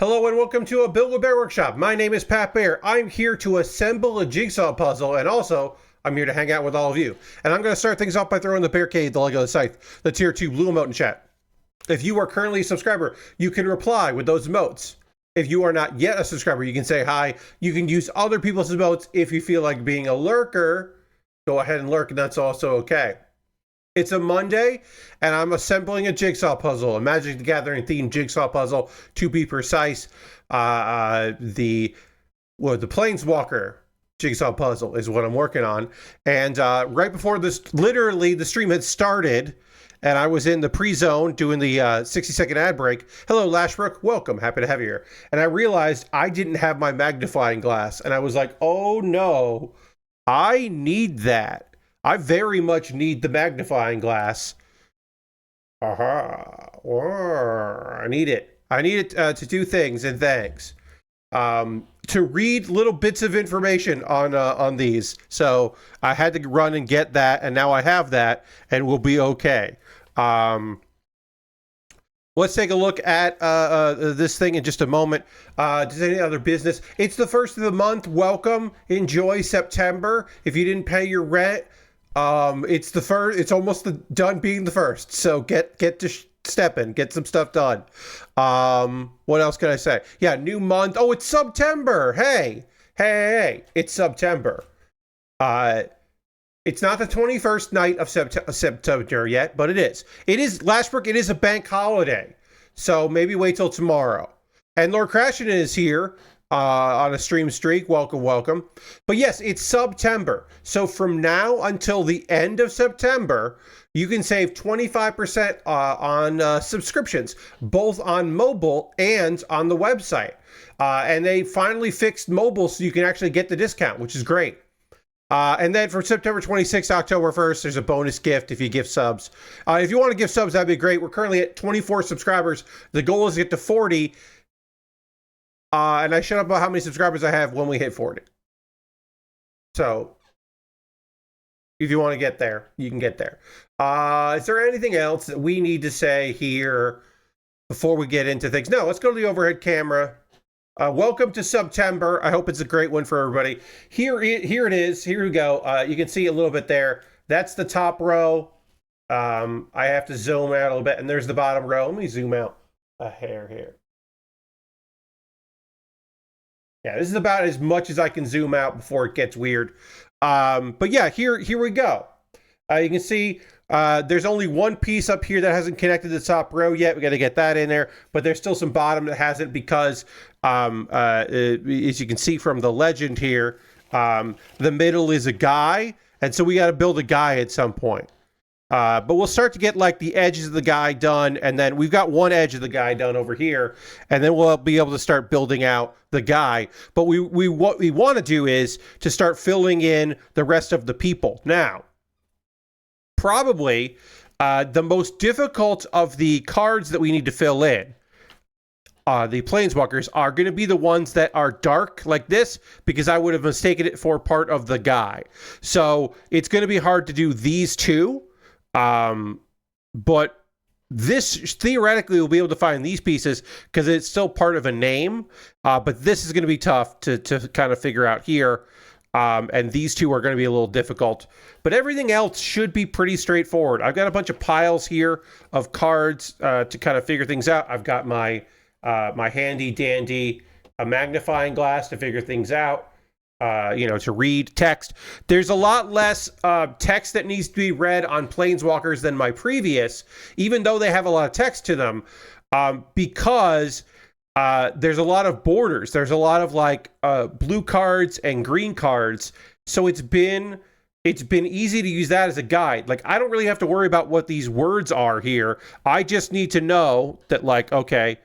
Hello and welcome to a Build with Baer Workshop. My name is Pat Baer. I'm here to assemble a jigsaw puzzle, and also I'm here to hang out with all of you. And I'm going to start things off by throwing the Bear Cave, the Lego Scythe, the Tier 2 blue emote in chat. If you are currently a subscriber, you can reply with those emotes. If you are not yet a subscriber, you can say hi. You can use other people's emotes. If you feel like being a lurker, go ahead and lurk, and that's also okay. It's a Monday, and I'm assembling a jigsaw puzzle, a Magic the Gathering themed jigsaw puzzle, to be precise. The Planeswalker jigsaw puzzle is what I'm working on. And right before this, literally, the stream had started, and I was in the pre-zone doing the 60-second ad break. Hello, Lashbrook. Welcome. Happy to have you here. And I realized I didn't have my magnifying glass, and I was like, oh, no, I need that. I very much need the magnifying glass. I need it. I need it to do things and things. To read little bits of information on these. So I had to run and get that, and now I have that, and we'll be okay. Let's take a look at this thing in just a moment. Does any other business? It's the first of the month. Welcome. Enjoy September. If you didn't pay your rent, it's the first. It's almost done being the first. So get to stepping, get some stuff done. What else can I say? Yeah, new month. Oh, it's September. Hey, it's September. It's not the 21st night of September yet, but it is. It is Lashbrook. It is a bank holiday, so maybe wait till tomorrow. And Lord Crashin is here. On a stream streak. Welcome. But yes, it's September. So from now until the end of September, you can save 25% on subscriptions, both on mobile and on the website. And they finally fixed mobile so you can actually get the discount, which is great. And then from September 26th to October 1st, there's a bonus gift if you give subs. If you want to give subs, that'd be great. We're currently at 24 subscribers. The goal is to get to 40. And I shut up about how many subscribers I have when we hit 40. So, if you want to get there, you can get there. Is there anything else that we need to say here before we get into things? No, let's go to the overhead camera. Welcome to September. I hope it's a great one for everybody. Here it is. Here we go. You can see a little bit there. That's the top row. I have to zoom out a little bit, and there's the bottom row. Let me zoom out a hair here. Yeah, this is about as much as I can zoom out before it gets weird. But yeah, here we go. You can see there's only one piece up here that hasn't connected to the top row yet. We got to get that in there. But there's still some bottom that hasn't because, as you can see from the legend here, the middle is a guy. And so we got to build a guy at some point. But we'll start to get like the edges of the guy done, and then we've got one edge of the guy done over here, and then we'll be able to start building out the guy. But what we want to do is to start filling in the rest of the people. Now, probably the most difficult of the cards that we need to fill in, the Planeswalkers, are going to be the ones that are dark like this, because I would have mistaken it for part of the guy. So it's going to be hard to do these two. But this theoretically will be able to find these pieces because it's still part of a name. But this is going to be tough to kind of figure out here. And these two are going to be a little difficult, but everything else should be pretty straightforward. I've got a bunch of piles here of cards, to kind of figure things out. I've got my handy dandy magnifying glass to figure things out. To read text. There's a lot less text that needs to be read on Planeswalkers than my previous, even though they have a lot of text to them, because there's a lot of borders. There's a lot of like blue cards and green cards. So it's been easy to use that as a guide. Like, I don't really have to worry about what these words are here. I just need to know that, like, okay,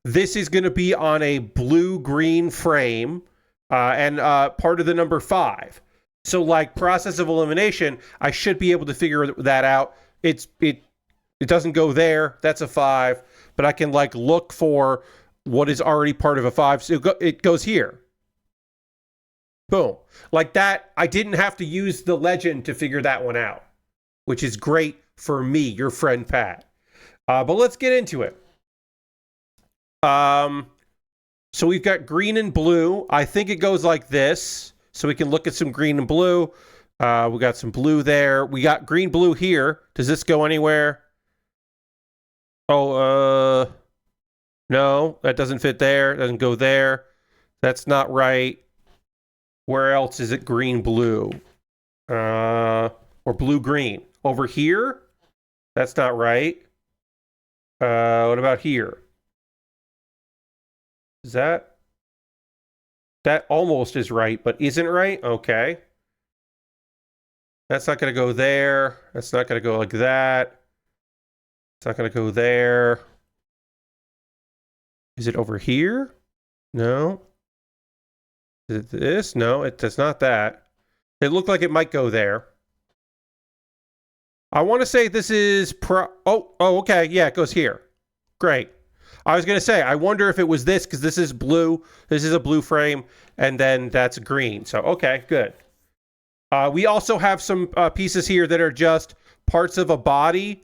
this is going to be on a blue-green frame. And part of the number 5. So like process of elimination, I should be able to figure that out. It doesn't go there. That's a 5. But I can like look for what is already part of a 5. So it goes here. Boom. Like that. I didn't have to use the legend to figure that one out, which is great for me, your friend Pat. But let's get into it. So we've got green and blue. I think it goes like this. So we can look at some green and blue. We got some blue there. We got green, blue here. Does this go anywhere? Oh, no, that doesn't fit there. Doesn't go there. That's not right. Where else is it green, blue? Or blue, green? Over here? That's not right. What about here? Is that almost is right, but isn't right? Okay. That's not going to go there. That's not going to go like that. It's not going to go there. Is it over here? No. Is it this? No, it's not that. It looked like it might go there. I want to say this is oh, okay. Yeah, it goes here. Great. I was going to say, I wonder if it was this, because this is blue. This is a blue frame, and then that's green. So, okay, good. We also have some pieces here that are just parts of a body.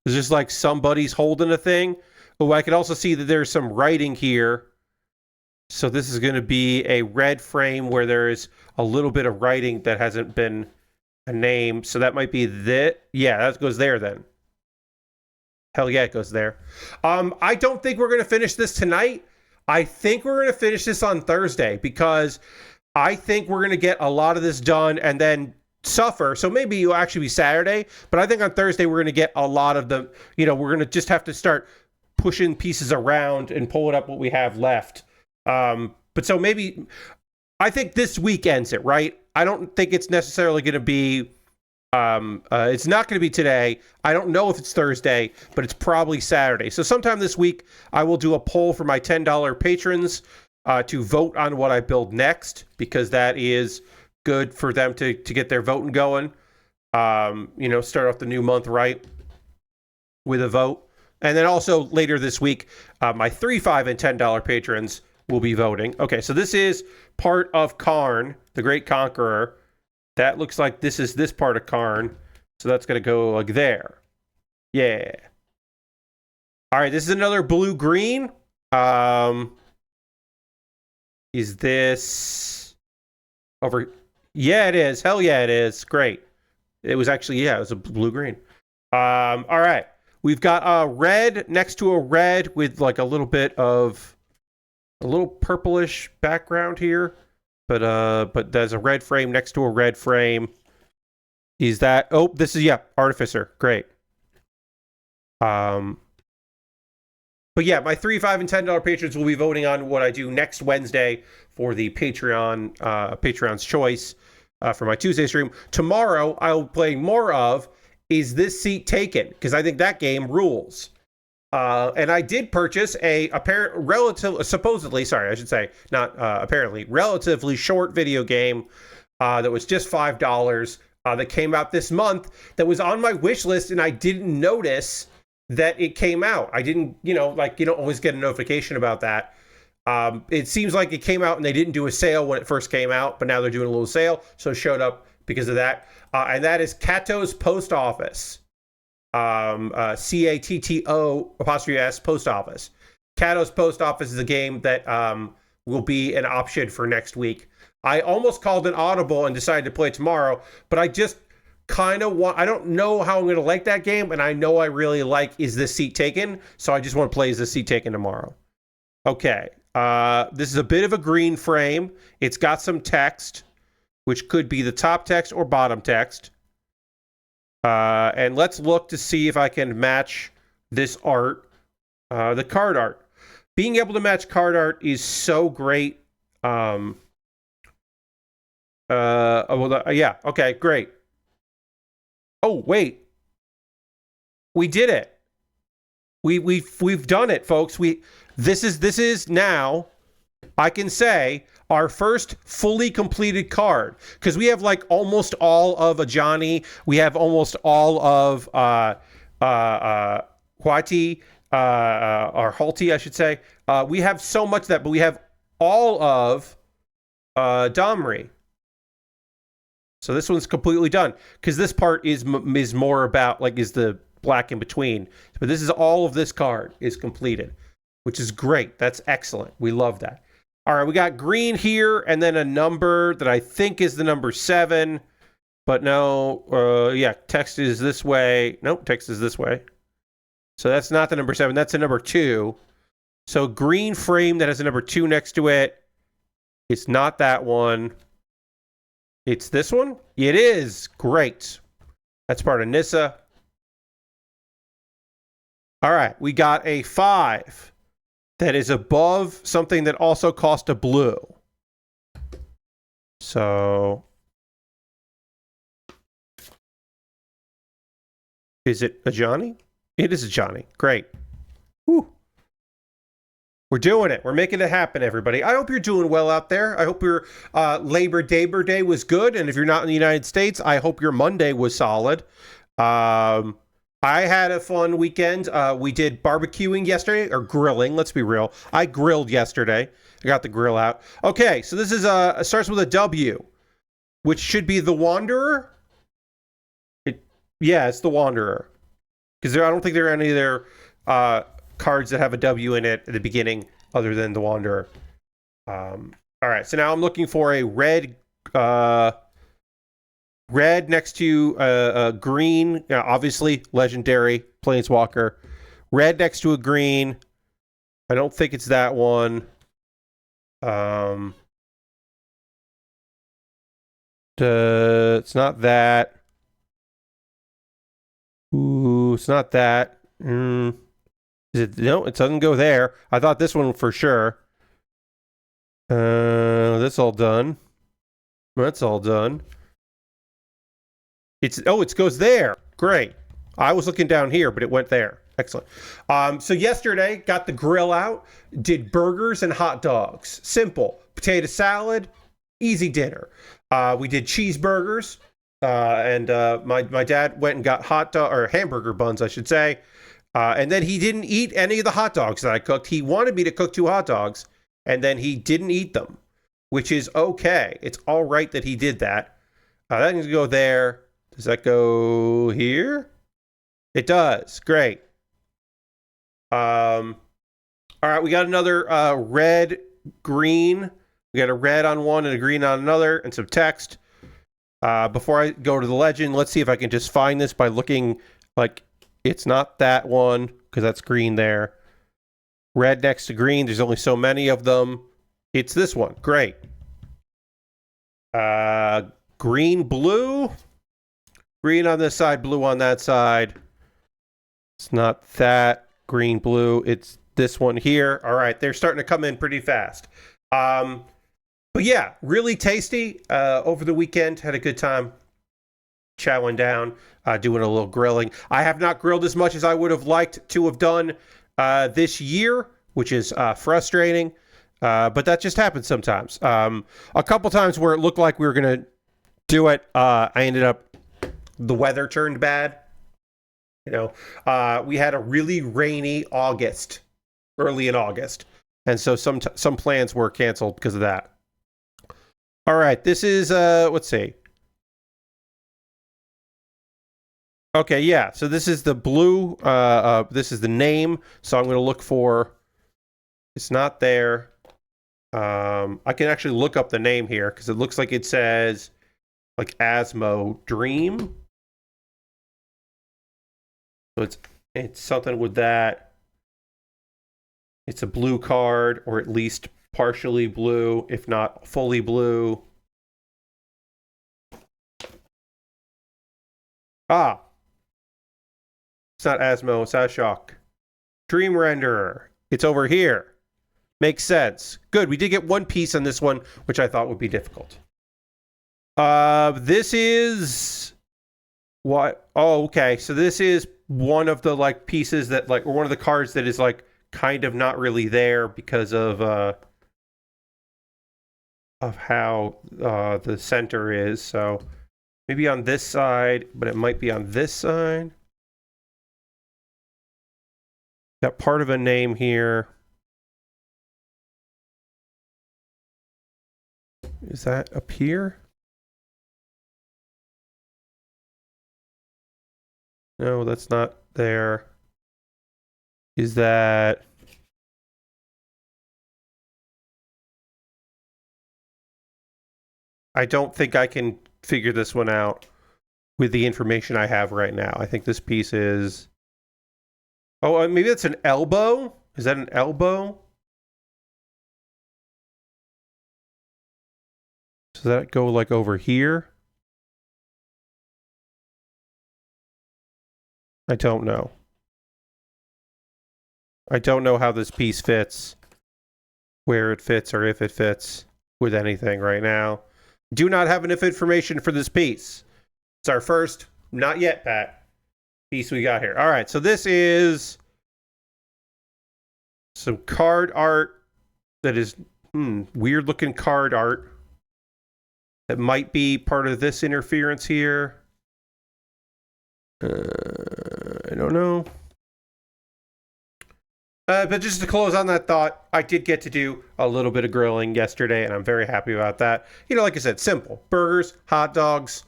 It's just like somebody's holding a thing. Oh, I can also see that there's some writing here. So this is going to be a red frame where there's a little bit of writing that hasn't been a name. So that might be that. Yeah, that goes there then. Hell yeah, it goes there. I don't think we're going to finish this tonight. I think we're going to finish this on Thursday, because I think we're going to get a lot of this done and then suffer. So maybe it'll actually be Saturday, but I think on Thursday we're going to get a lot of the, we're going to just have to start pushing pieces around and pulling up what we have left. But so maybe, I think this week ends it, right? I don't think it's necessarily going to be, it's not going to be today. I don't know if it's Thursday, but it's probably Saturday. So sometime this week, I will do a poll for my $10 patrons to vote on what I build next, because that is good for them to get their voting going. Start off the new month right with a vote. And then also later this week, my $3, $5, and $10 patrons will be voting. Okay, so this is part of Karn, the Great Conqueror. That looks like this is this part of Karn. So that's going to go like there. Yeah. All right, this is another blue-green. Is this over? Yeah, it is. Hell yeah, it is. Great. It was actually, yeah, it was a blue-green. All right. We've got a red next to a red with like a little bit of a little purplish background here. But there's a red frame next to a red frame. Is that, oh, this is, yeah, Artificer. Great. But yeah, my $3, $5, and $10 patrons will be voting on what I do next Wednesday for the Patreon's choice for my Tuesday stream. Tomorrow, I'll play more of Is This Seat Taken? Because I think that game rules. And I did purchase relatively short video game that was just $5 that came out this month, that was on my wish list, and I didn't notice that it came out. I didn't, you don't always get a notification about that. It seems like it came out and they didn't do a sale when it first came out, but now they're doing a little sale, so it showed up because of that. And that is Kato's Post Office. CATTO''S Post Office. Kato's Post Office is a game that will be an option for next week. I almost called an audible and decided to play tomorrow, but I just kind of I don't know how I'm going to like that game, and I know I really like Is This Seat Taken, so I just want to play Is This Seat Taken tomorrow. Okay, this is a bit of a green frame. It's got some text, which could be the top text or bottom text. And let's look to see if I can match this art, the card art. Being able to match card art is so great. Yeah, okay, great. Oh, wait. We did it. We've done it, folks. This is now, I can say, our first fully completed card, because we have like almost all of a Johnny, we have almost all of Huati, or Halti, I should say. We have so much of that, but we have all of Domri. So this one's completely done, because this part is more about, like, is the black in between. But this is all of this card is completed. which is great. That's excellent. We love that. All right, we got green here, and then a number that I think is the number 7. But no, yeah, text is this way. Nope, text is this way. So that's not the number 7. That's the number 2. So green frame that has a number 2 next to it. It's not that one. It's this one? It is. Great. That's part of Nissa. All right, we got a 5 that is above something that also cost a blue. So is it a Johnny? It is a Johnny. Great. Whew. We're doing it. We're making it happen, everybody. I hope you're doing well out there. I hope your Labor Day was good. And if you're not in the United States, I hope your Monday was solid. I had a fun weekend. We did barbecuing yesterday, or grilling. Let's be real. I grilled yesterday. I got the grill out. Okay, so this is it starts with a W, which should be the Wanderer. Yeah, it's the Wanderer. Because I don't think there are any of their cards that have a W in it at the beginning other than the Wanderer. All right, so now I'm looking for a red next to a green, obviously legendary Planeswalker. Red next to a green. I don't think it's that one. It's not that. Ooh, it's not that. Is it? No, it doesn't go there. I thought this one for sure. That's all done. That's all done. It goes there. Great. I was looking down here, but it went there. Excellent. So yesterday, got the grill out, did burgers and hot dogs. Simple. Potato salad, easy dinner. We did cheeseburgers, and my dad went and got hamburger buns, I should say. And then he didn't eat any of the hot dogs that I cooked. He wanted me to cook 2 hot dogs, and then he didn't eat them, which is okay. It's all right that he did that. That can go there. Does that go here? It does. Great. All right, we got another red, green. We got a red on one and a green on another, and some text. Before I go to the legend, let's see if I can just find this by looking. Like, it's not that one, because that's green there. Red next to green. There's only so many of them. It's this one. Great. Green, blue. Green on this side, blue on that side. It's not that. Green, blue. It's this one here. All right, they're starting to come in pretty fast. But yeah, really tasty. Over the weekend, had a good time chowing down, doing a little grilling. I have not grilled as much as I would have liked to have done this year, which is frustrating. But that just happens sometimes. A couple times where it looked like we were going to do it, I ended up, the weather turned bad. You know, we had a really rainy August, early in August. And so some plans were canceled because of that. All right, this is, let's see. Okay, yeah, so this is the blue, this is the name. So I'm going to look for, it's not there. I can actually look up the name here because it looks like it says, like, Asmo Dream. So it's something with that. It's a blue card, or at least partially blue, if not fully blue. Ah. It's not Asmo, it's Ashok. Dream Renderer. It's over here. Makes sense. Good, we did get one piece on this one, which I thought would be difficult. This is... What? Oh, okay. So this is one of the, like, pieces that, like, or one of the cards that is, like, kind of not really there because of how the center is. So maybe on this side, but it might be on this side. Got part of a name here. Is that up here? No, that's not there. Is that... I don't think I can figure this one out with the information I have right now. I think this piece is... Oh, maybe that's an elbow? Is that an elbow? Does that go like over here? I don't know. I don't know how this piece fits, where it fits, or if it fits with anything right now. Do not have enough information for this piece. It's our first, not yet, Pat, piece we got here. All right, so this is some card art that is weird looking card art that might be part of this interference here. I don't know. But just to close on that thought, I did get to do a little bit of grilling yesterday, and I'm very happy about that. You know, like I said, simple. Burgers, hot dogs,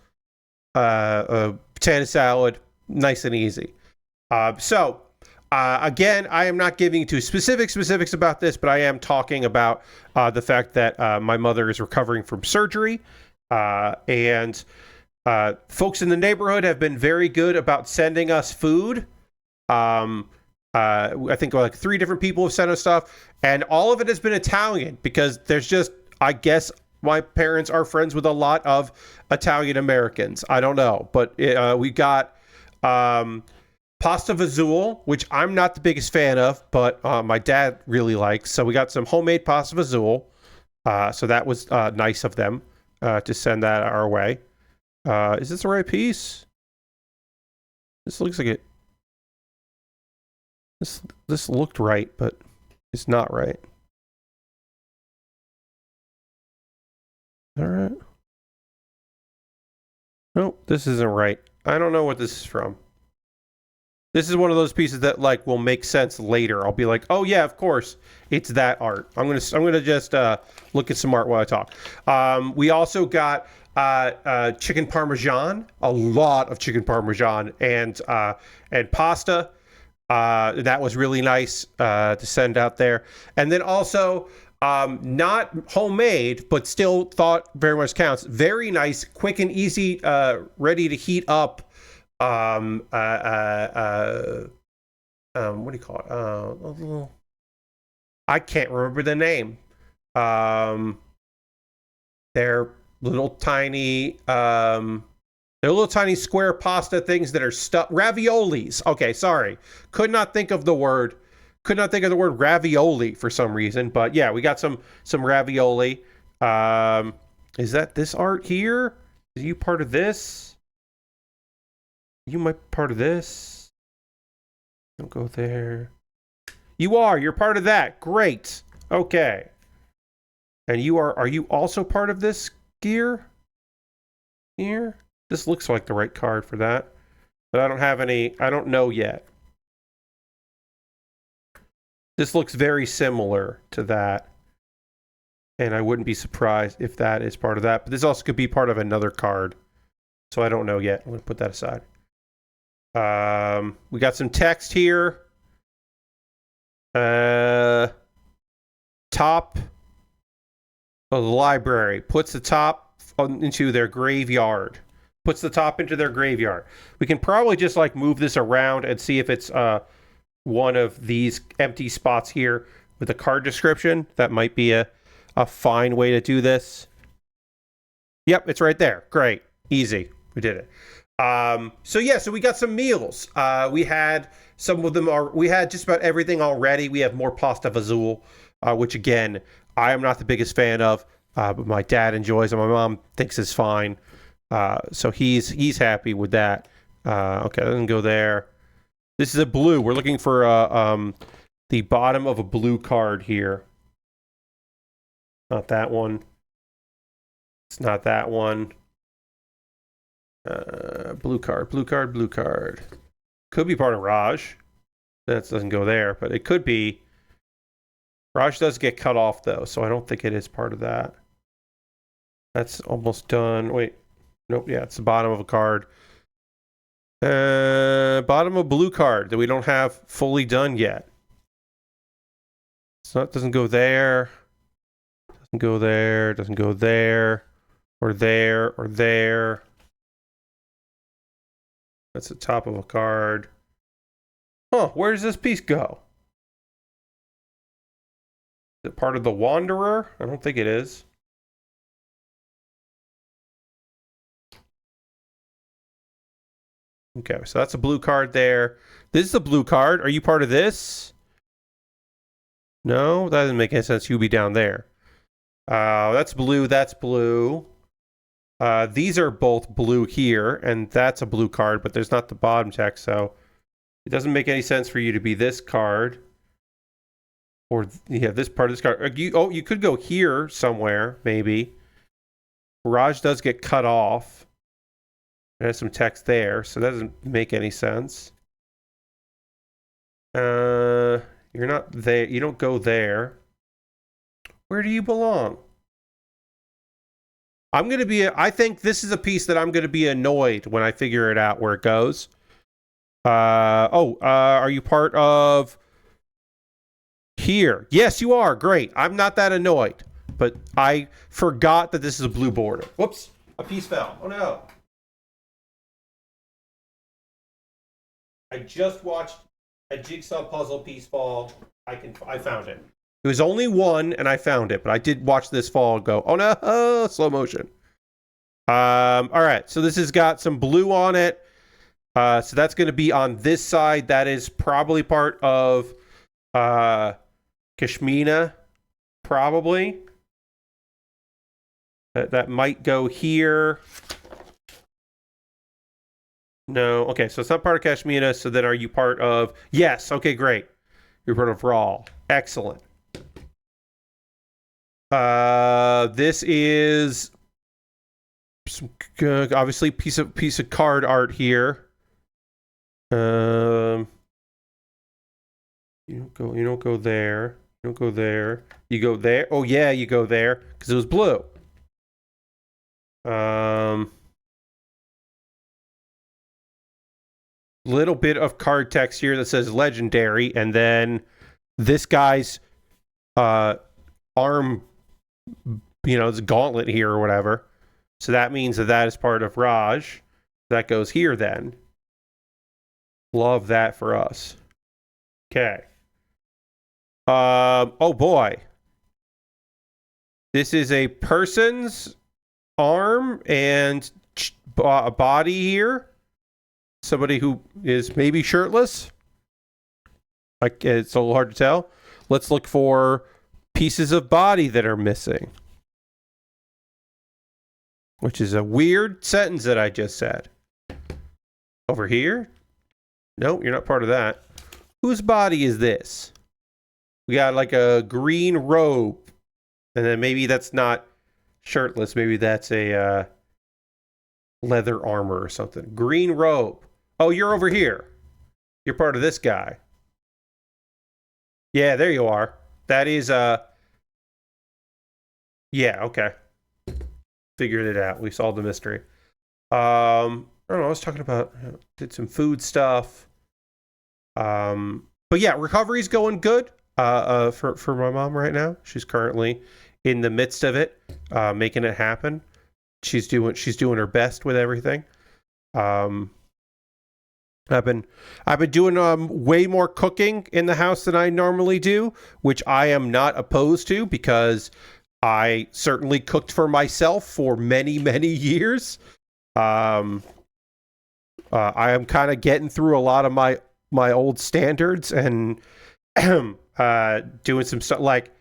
potato salad, nice and easy. Again, I am not giving you too specifics about this, but I am talking about the fact that my mother is recovering from surgery, and folks in the neighborhood have been very good about sending us food. I think like 3 different people have sent us stuff, and all of it has been Italian because there's just, I guess my parents are friends with a lot of Italian Americans. I don't know, but we got pasta vazzoule, which I'm not the biggest fan of, but my dad really likes. So we got some homemade pasta vazzoule. So that was nice of them to send that our way. Is this the right piece? This looks like it. This looked right, but it's not right. All right. Nope, this isn't right. I don't know what this is from. This is one of those pieces that like will make sense later. I'll be like, oh yeah, of course, it's that art. I'm gonna just look at some art while I talk. We also got chicken parmesan, a lot of chicken parmesan, and pasta. That was really nice to send out there. And then also, not homemade, but still thought very much counts. Very nice, quick and easy, ready to heat up. What do you call it? I can't remember the name. They're little tiny, they're little tiny square pasta things that are stuffed. Raviolis. Okay, sorry. Could not think of the word ravioli for some reason. But yeah, we got some ravioli. Is that this art here? Are you part of this? You might part of this. Don't go there. You are. You're part of that. Great. Okay. And are you also part of this gear? Here? This looks like the right card for that, but I don't have any, I don't know yet. This looks very similar to that, and I wouldn't be surprised if that is part of that, but this also could be part of another card, so I don't know yet. I'm going to put that aside. We got some text here. Top of the library puts the top into their graveyard. Puts the top into their graveyard. We can probably just like move this around and see if it's one of these empty spots here with a card description. That might be a fine way to do this. Yep, it's right there. Great. Easy. We did it. So we got some meals. We had some of them we had just about everything already. We have more pasta vazzoule, which again, I am not the biggest fan of, but my dad enjoys and my mom thinks is fine. So he's happy with that. Okay, that doesn't go there. This is a blue. We're looking for the bottom of a blue card here. Not that one. It's not that one. Blue card. Could be part of Raj. That doesn't go there, but it could be. Raj does get cut off though, so I don't think it is part of that. That's almost done. Wait. Nope, yeah, it's the bottom of a card. Bottom of a blue card that we don't have fully done yet. So it doesn't go there. Doesn't go there. Doesn't go there. Or there, or there. That's the top of a card. Huh, where does this piece go? Is it part of the Wanderer? I don't think it is. Okay, so that's a blue card there. This is a blue card. Are you part of this? No, that doesn't make any sense. You'd be down there. That's blue. That's blue. These are both blue here, and that's a blue card, but there's not the bottom text, so it doesn't make any sense for you to be this card. Or, yeah, this part of this card. You could go here somewhere, maybe. Raj does get cut off. There's some text there, so that doesn't make any sense. You're not there. You don't go there. Where do you belong? I think this is a piece that I'm going to be annoyed when I figure it out where it goes. Are you part of here? Yes, you are. Great. I'm not that annoyed, but I forgot that this is a blue border. Whoops. A piece fell. Oh, no. I just watched a jigsaw puzzle piece fall. I found it. It was only one, and I found it, but I did watch this fall and go, oh no, slow motion. All right, so this has got some blue on it. So that's going to be on this side. That is probably part of Kashmina, probably. That might go here. No, okay, so it's not part of Kashmina, so then are you part of... Yes, okay, great. You're part of Raw. Excellent. This is some, obviously piece of card art here. You don't go there. You don't go there. You go there. Oh yeah, you go there because it was blue. Little bit of card text here that says legendary, and then this guy's arm, it's a gauntlet here or whatever. So that means that is part of Raj. That goes here then. Love that for us. Okay. Oh boy. This is a person's arm and a body here. Somebody who is maybe shirtless. It's a little hard to tell. Let's look for pieces of body that are missing. Which is a weird sentence that I just said. Over here? No, you're not part of that. Whose body is this? We got like a green robe. And then maybe that's not shirtless. Maybe that's a leather armor or something. Green robe. Oh, you're over here. You're part of this guy. Yeah, there you are. That is, yeah, okay. Figured it out. We solved the mystery. I don't know. I was talking about, did some food stuff. But yeah, recovery's going good for my mom right now. She's currently in the midst of it, making it happen. She's doing her best with everything. I've been doing way more cooking in the house than I normally do, which I am not opposed to because I certainly cooked for myself for many, many years. I am kind of getting through a lot of my old standards and doing some stuff. Like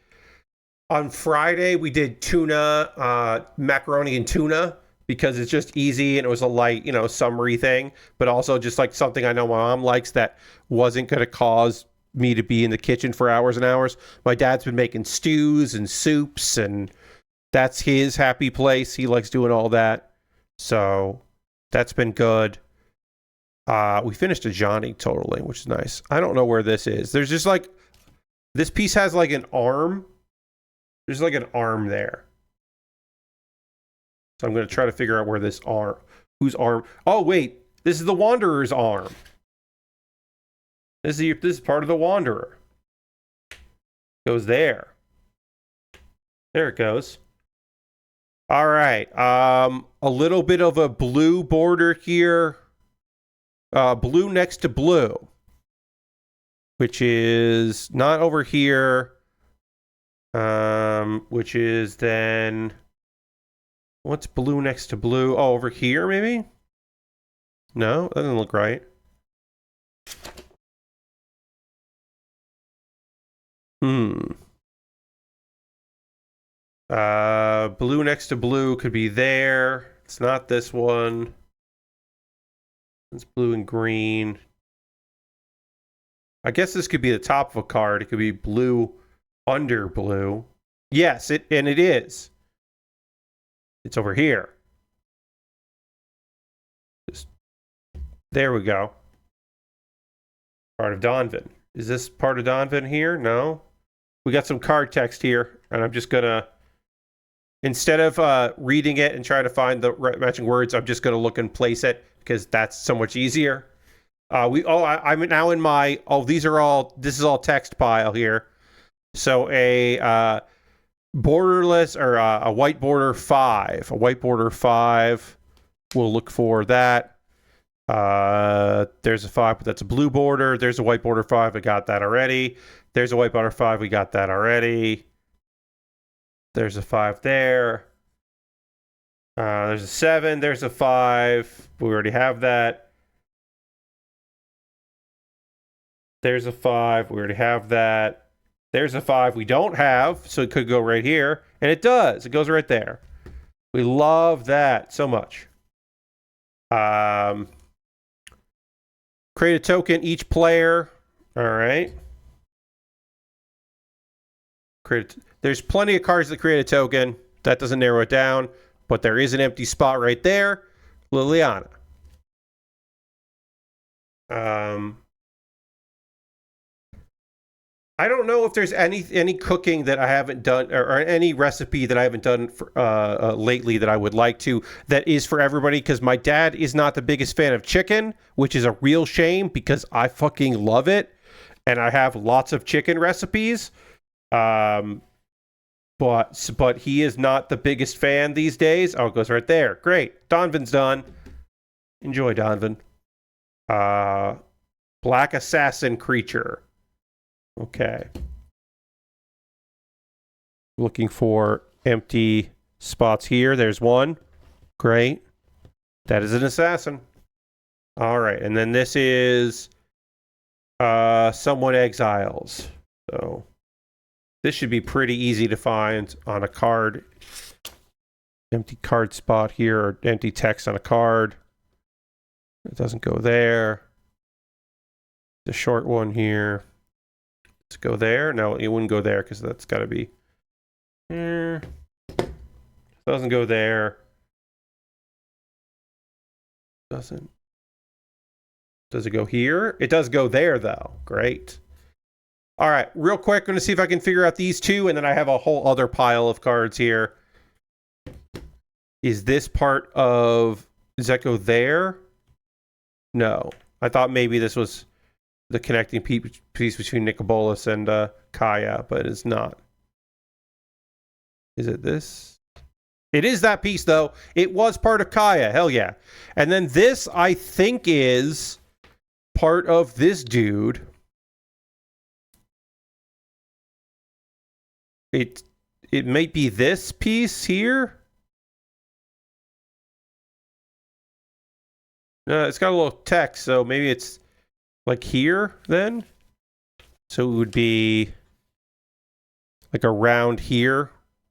on Friday, we did tuna, macaroni and tuna, because it's just easy and it was a light, summery thing, but also just like something I know my mom likes that wasn't going to cause me to be in the kitchen for hours and hours. My dad's been making stews and soups, and that's his happy place. He likes doing all that. So that's been good. We finished a Johnny totally, which is nice. I don't know where this is. There's just like, this piece has like an arm. There's like an arm there. So I'm going to try to figure out where this arm, whose arm. Oh, wait, this is the Wanderer's arm. This is part of the Wanderer. Goes there. There it goes. All right. A little bit of a blue border here. Blue next to blue, which is not over here. Which is then, what's blue next to blue? Oh, over here maybe? No, that doesn't look right. Blue next to blue could be there. It's not this one. It's blue and green. I guess this could be the top of a card. It could be blue under blue. Yes, it is. It's over here. There we go. Part of Donvan. Is this part of Donvan here? No. We got some card text here, and I'm just gonna, instead of reading it and trying to find the matching words, I'm just gonna look and place it because that's so much easier. I'm now in my, this is all text pile here. So a borderless, or a white border 5. A white border 5. We'll look for that. There's a 5, but that's a blue border. There's a white border 5. We got that already. There's a white border 5. We got that already. There's a 5 there. There's a 7. There's a 5. We already have that. There's a 5. We already have that. There's a 5 we don't have, so it could go right here. And it does. It goes right there. We love that so much. Create a token, each player. All right. There's plenty of cards that create a token. That doesn't narrow it down, but there is an empty spot right there. Liliana. I don't know if there's any cooking that I haven't done, or any recipe that I haven't done for, lately that I would like to, that is for everybody, because my dad is not the biggest fan of chicken, which is a real shame because I fucking love it, and I have lots of chicken recipes. But he is not the biggest fan these days. Oh, it goes right there. Great. Donvan's done. Enjoy, Donvan. Black Assassin Creature. Okay. Looking for empty spots here. There's one. Great. That is an assassin. All right. And then this is Someone Exiles. So this should be pretty easy to find on a card. Empty card spot here, or empty text on a card. It doesn't go there. The short one here. Let's go there. No, it wouldn't go there because that's got to be here. Doesn't go there. Doesn't. Does it go here? It does go there, though. Great. All right, real quick, I'm going to see if I can figure out these two, and then I have a whole other pile of cards here. Is this part of... Does that go there? No. I thought maybe this was the connecting piece between Nicobolas and Kaya, but it's not. Is it this? It is that piece, though. It was part of Kaya. Hell yeah. And then this, I think, is part of this dude. It might be this piece here. No, it's got a little text, so maybe it's like here then. So it would be like around here.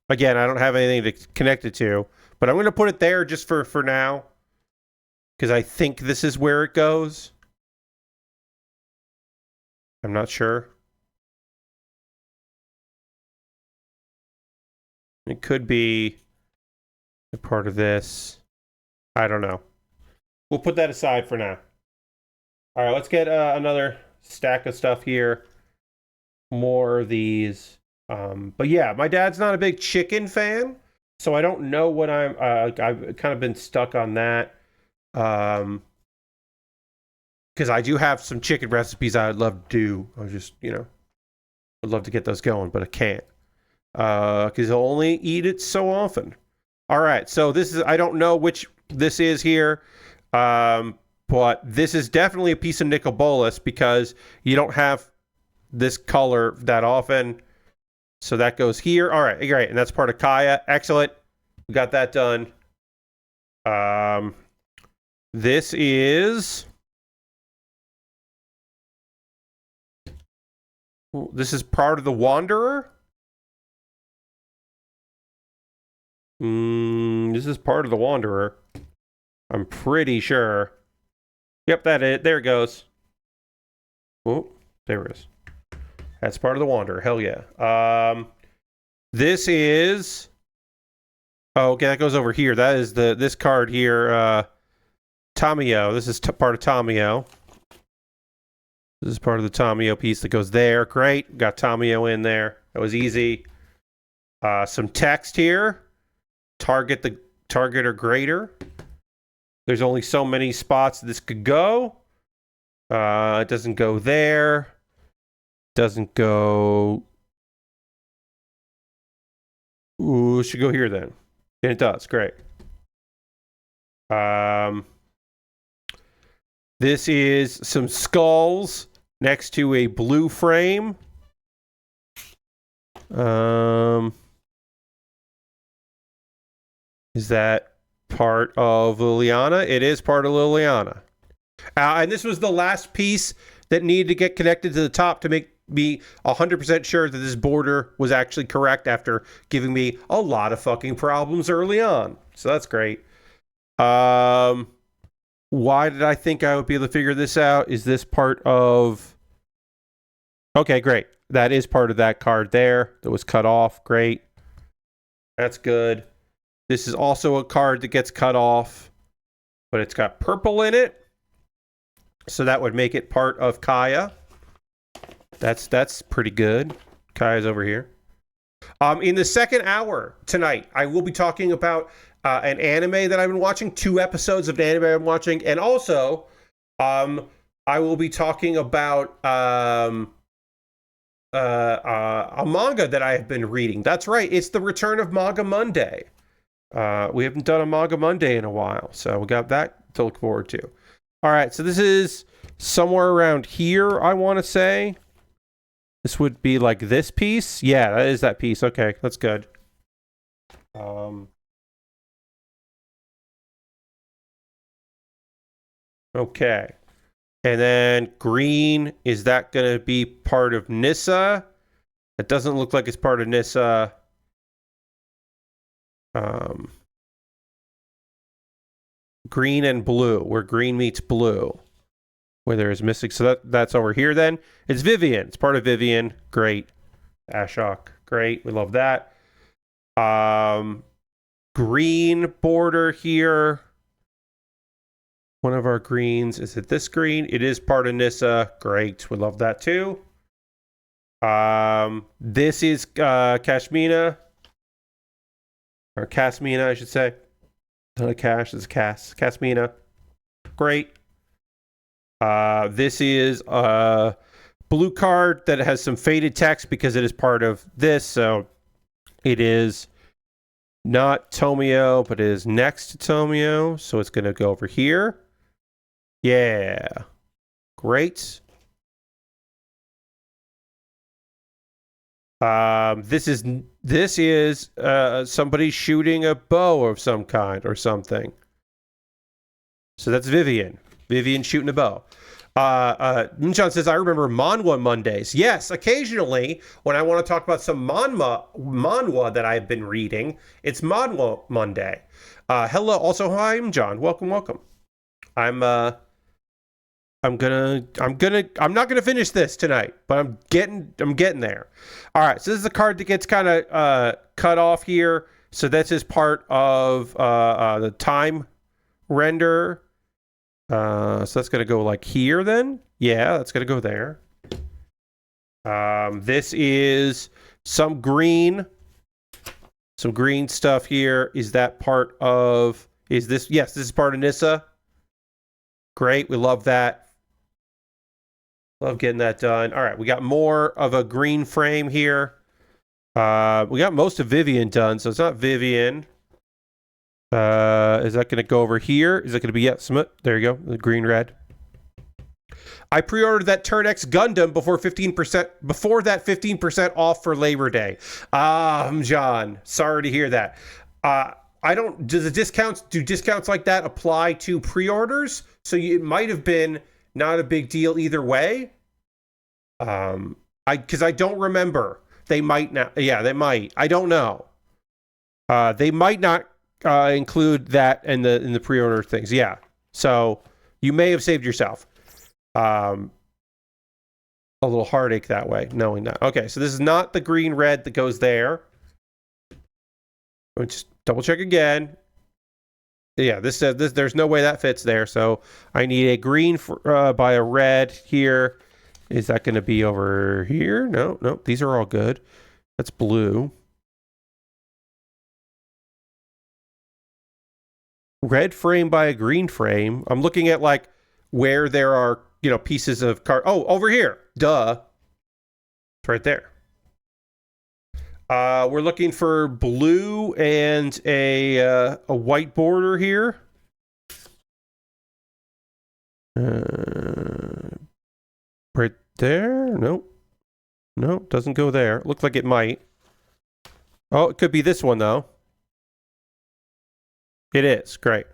Again, I don't have anything to connect it to, but I'm going to put it there just for now, because I think this is where it goes. I'm not sure. It could be a part of this. I don't know. We'll put that aside for now. All right, let's get another stack of stuff here. More of these. But yeah, my dad's not a big chicken fan, so I don't know what I've kind of been stuck on that. Because I do have some chicken recipes I'd love to do. I was just, I'd love to get those going, but I can't. Because I'll only eat it so often. All right, so this is, I don't know which this is here, but this is definitely a piece of nickel bolus because you don't have this color that often. So that goes here. All right, great. And that's part of Kaya. Excellent. We got that done. This is part of the Wanderer. This is part of the Wanderer. I'm pretty sure. Yep, there it goes. Oh, there it is. That's part of the Wanderer. Hell yeah. This is... Oh, okay, that goes over here. That is this card here. Tamio. This is part of Tamio. This is part of the Tamio piece that goes there. Great. Got Tamio in there. That was easy. Some text here. Target or greater. There's only so many spots this could go. It doesn't go there. Doesn't go... Ooh, it should go here then. And it does. Great. This is some skulls next to a blue frame. Is that part of Liliana? It is part of Liliana. And this was the last piece that needed to get connected to the top to make me 100% sure that this border was actually correct after giving me a lot of fucking problems early on. So that's great. Why did I think I would be able to figure this out? Is this part of... Okay, great. That is part of that card there that was cut off. Great. That's good. This is also a card that gets cut off, but it's got purple in it. So that would make it part of Kaya. That's pretty good. Kaya's over here. In the second hour tonight, I will be talking about an anime that I've been watching, 2 episodes of an anime I'm watching, and also I will be talking about a manga that I have been reading. That's right, it's the return of Manga Monday. We haven't done a Manga Monday in a while, so we got that to look forward to. All right, so this is somewhere around here, I want to say. This would be like this piece. Yeah, that is that piece. Okay, that's good. Okay. And then green, is that going to be part of Nissa? It doesn't look like it's part of Nissa. Green and blue, where green meets blue. Where there is missing. So that's over here then. It's Vivian. It's part of Vivian. Great. Ashok. Great. We love that. Green border here. One of our greens. Is it this green? It is part of Nissa. Great. We love that too. This is Kashmina. Or Kasmina, I should say. Not a Cash, it's Kasmina. Great. This is a blue card that has some faded text because it is part of this. So it is not Tomio, but it is next to Tomio. So it's going to go over here. Yeah. Great. This is somebody shooting a bow of some kind or something. So that's Vivian. Vivian shooting a bow. Mchan says, I remember Manhwa Mondays. Yes, occasionally, when I want to talk about some manhwa that I've been reading, it's Manhwa Monday. Hello, also, hi, I'm John. Welcome. I'm not gonna finish this tonight, but I'm getting there. All right, so this is a card that gets kind of cut off here. So this is part of the time render. So that's going to go like here then. Yeah, that's going to go there. This is some green stuff here. Is that part of, is this, yes, this is part of Nissa. Great, we love that. Love getting that done. All right, we got more of a green frame here. We got most of Vivian done, so it's not Vivian. Is that going to go over here? Is that going to be, yeah, there you go, the green red. I pre-ordered that Turn X Gundam before 15%, before that 15% off for Labor Day. John, sorry to hear that. Do discounts like that apply to pre-orders? So it might have been not a big deal either way. Because I don't remember. They might not. Yeah, they might. I don't know. They might not include that in the pre-order things. Yeah. So you may have saved yourself a little heartache that way, knowing that. Okay, so this is not the green red that goes there. Let's just double check again. Yeah, this says this. There's no way that fits there. So I need a green by a red here. Is that going to be over here? No. These are all good. That's blue. Red frame by a green frame. I'm looking at like where there are, pieces of card. Oh, over here. Duh. It's right there. We're looking for blue and a white border here. Right there? Nope. Nope, doesn't go there. Looks like it might. Oh, it could be this one, though. It is. Great.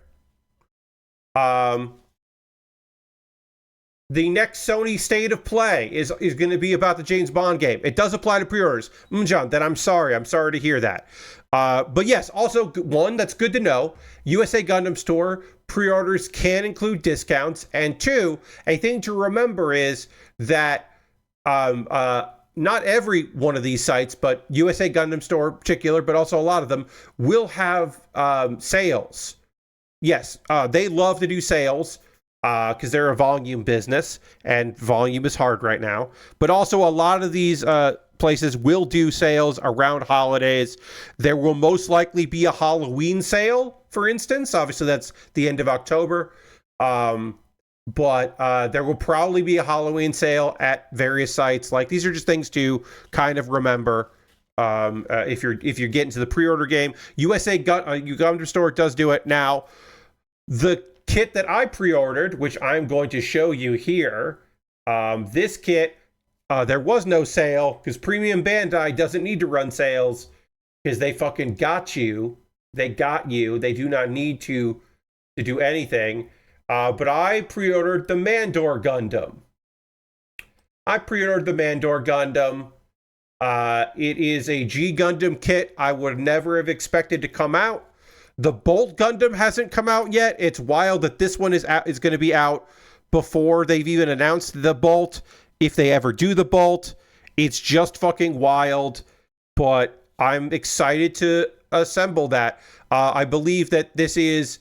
The next Sony State of Play is going to be about the James Bond game. It does apply to pre-orders. John, then I'm sorry. I'm sorry to hear that. But yes, also, one, that's good to know. USA Gundam Store pre-orders can include discounts. And two, a thing to remember is that not every one of these sites, but USA Gundam Store in particular, but also a lot of them, will have sales. Yes, they love to do sales because they're a volume business, and volume is hard right now. But also a lot of these places will do sales around holidays. There will most likely be a Halloween sale, for instance. Obviously, that's the end of October. But there will probably be a Halloween sale at various sites. Like, these are just things to kind of remember if you're getting to the pre-order game. USA Gundam Store does do it now. The kit that I pre-ordered, which I'm going to show you here, this kit, there was no sale because Premium Bandai doesn't need to run sales because they fucking got you. They got you. They do not need to do anything. But I pre-ordered the Mandor Gundam. It is a G Gundam kit I would never have expected to come out. The Bolt Gundam hasn't come out yet. It's wild that this one is going to be out before they've even announced the Bolt, if they ever do the Bolt. It's just fucking wild, but I'm excited to assemble that. I believe that this is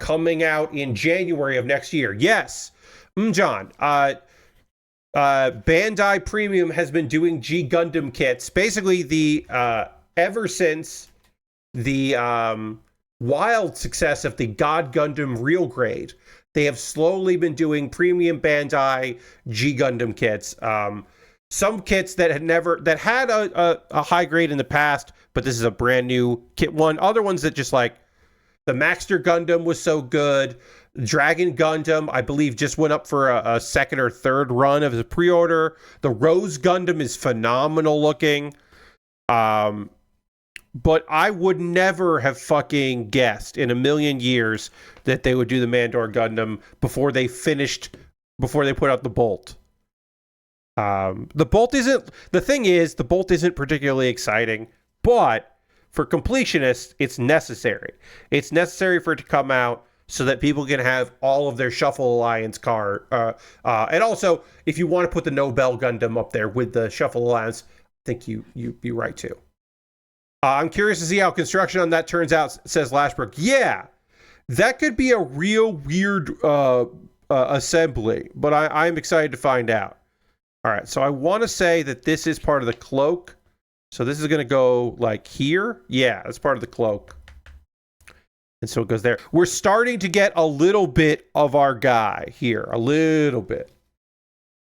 coming out in January of next year. Yes, John. Bandai Premium has been doing G Gundam kits. Basically, ever since the wild success of the God Gundam Real Grade, they have slowly been doing Premium Bandai G Gundam kits. Some kits that had a high grade in the past, but this is a brand new kit one. Other ones that just like the Maxter Gundam was so good. Dragon Gundam, I believe, just went up for a second or third run of the pre-order. The Rose Gundam is phenomenal looking. But I would never have fucking guessed in a million years that they would do the Mandor Gundam before they put out the Bolt. The Bolt isn't particularly exciting, but for completionists, it's necessary. It's necessary for it to come out so that people can have all of their Shuffle Alliance card. And also, if you want to put the Nobel Gundam up there with the Shuffle Alliance, I think you'd be right too. I'm curious to see how construction on that turns out, says Lashbrook. Yeah, that could be a real weird assembly, but I'm excited to find out. All right, so I want to say that this is part of the cloak. So this is going to go like here. Yeah, that's part of the cloak. And so it goes there. We're starting to get a little bit of our guy here. A little bit.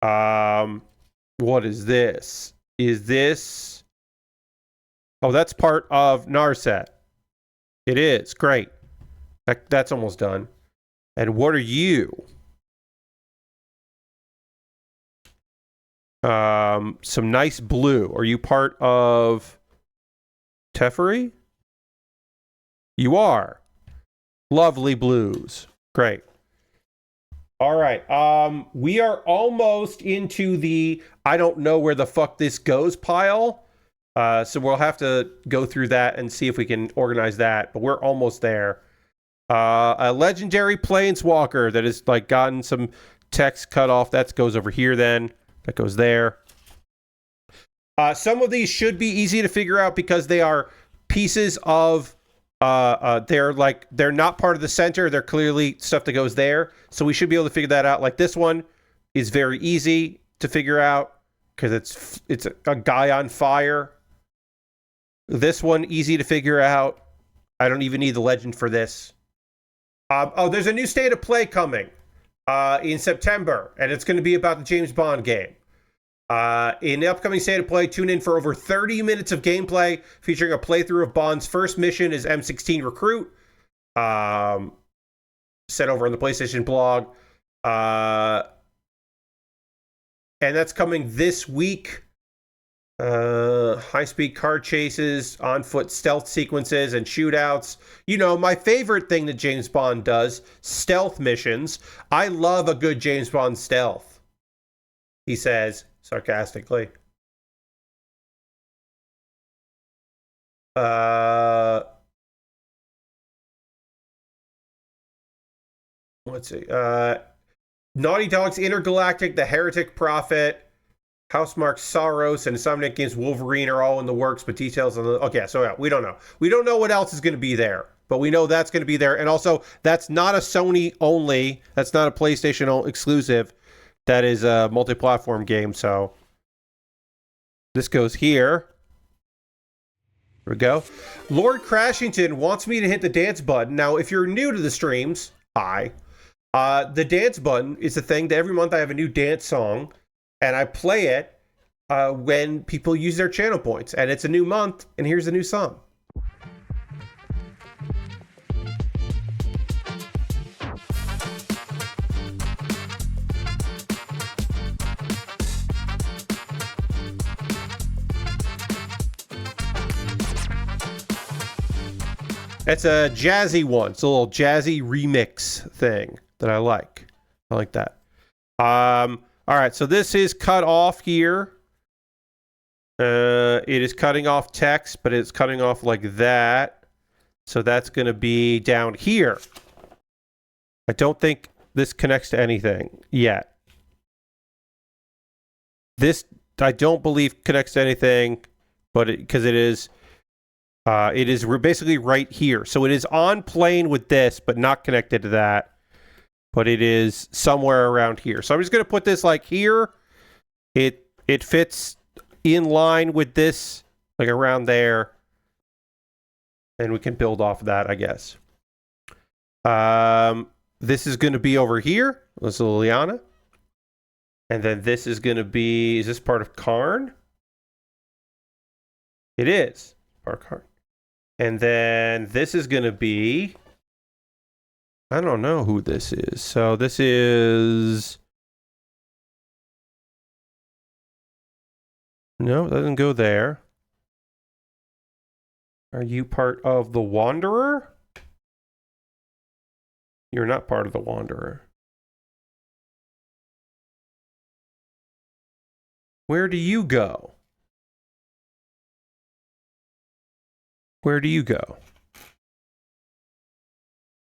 What is this? Is this... Oh, that's part of Narset. It is. Great. That's almost done. And what are you? Some nice blue. Are you part of Teferi? You are. Lovely blues. Great. All right. We are almost into the I don't know where the fuck this goes pile. So we'll have to go through that and see if we can organize that. But we're almost there. A legendary planeswalker that has like gotten some text cut off. That goes over here then. That goes there. Some of these should be easy to figure out because they are pieces of they're not part of the center. They're clearly stuff that goes there. So we should be able to figure that out. Like this one is very easy to figure out because it's a guy on fire. This one easy to figure out. I don't even need the legend for this. There's a new state of play coming in September, and it's going to be about the James Bond game. In the upcoming state of play, tune in for over 30 minutes of gameplay featuring a playthrough of Bond's first mission as M16 recruit. Set over on the PlayStation blog. And that's coming this week. High-speed car chases, on-foot stealth sequences, and shootouts. You know, my favorite thing that James Bond does, stealth missions. I love a good James Bond stealth, he says sarcastically. Let's see. Naughty Dog's Intergalactic, The Heretic Prophet, Housemarque Saros, and Insomniac Games Wolverine are all in the works, but details on the... Okay, so yeah, we don't know. We don't know what else is going to be there, but we know that's going to be there. And also, that's not a Sony only. That's not a PlayStation exclusive. That is a multi-platform game, so... This goes here. Here we go. Lord Crashington wants me to hit the dance button. Now, if you're new to the streams, hi. The dance button is a thing that every month I have a new dance song, and I play it when people use their channel points. And it's a new month, and here's a new song. It's a jazzy one. It's a little jazzy remix thing that I like. I like that. All right, so this is cut off here. It is cutting off text, but it's cutting off like that. So that's going to be down here. I don't think this connects to anything yet. This, I don't believe connects to anything, but because it is basically right here. So it is on plane with this, but not connected to that. But it is somewhere around here. So I'm just going to put this like here. It fits in line with this, like around there. And we can build off of that, I guess. This is going to be over here. This is Liliana. And then this is going to be, is this part of Karn? It is part of Karn. And then this is going to be, I don't know who this is. So this is, no, it doesn't go there. Are you part of the Wanderer? You're not part of the Wanderer. Where do you go? Where do you go?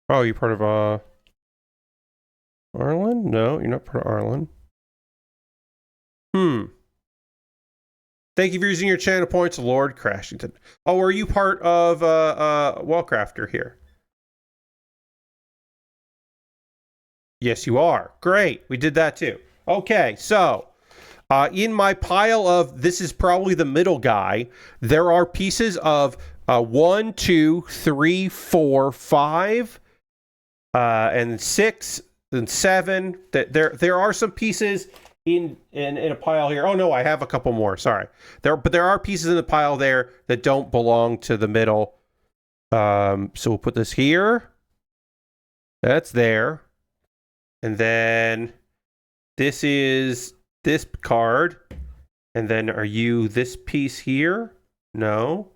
Oh, you're part of Arlen? No, you're not part of Arlen. Thank you for using your channel points, Lord Crashington. Oh, are you part of Wallcrafter here? Yes, you are. Great. We did that too. Okay, so in my pile of, this is probably the middle guy, there are pieces of 1, 2, 3, 4, 5, and 6, and 7. There are some pieces in a pile here. Oh no, I have a couple more. Sorry. But there are pieces in the pile there that don't belong to the middle. So we'll put this here. That's there. And then this is this card. And then are you this piece here? No.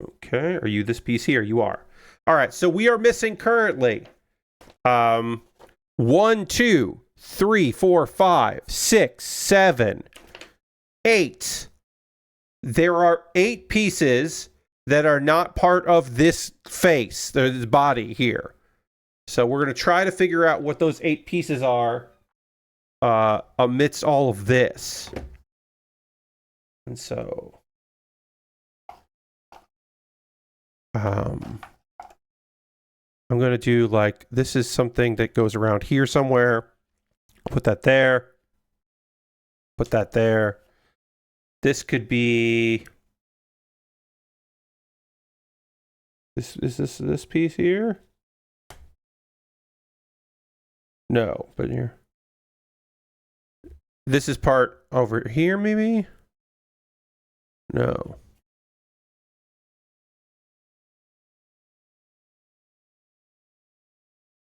Okay. Are you this piece here? You are. All right. So we are missing currently 1, 2, 3, 4, 5, 6, 7, 8. There are 8 pieces that are not part of this face, this body here. So we're going to try to figure out what those 8 pieces are amidst all of this. And so I'm going to do like, this is something that goes around here somewhere. Put that there. Put that there. This could be... This piece here? No, but here. This is part over here, maybe? No.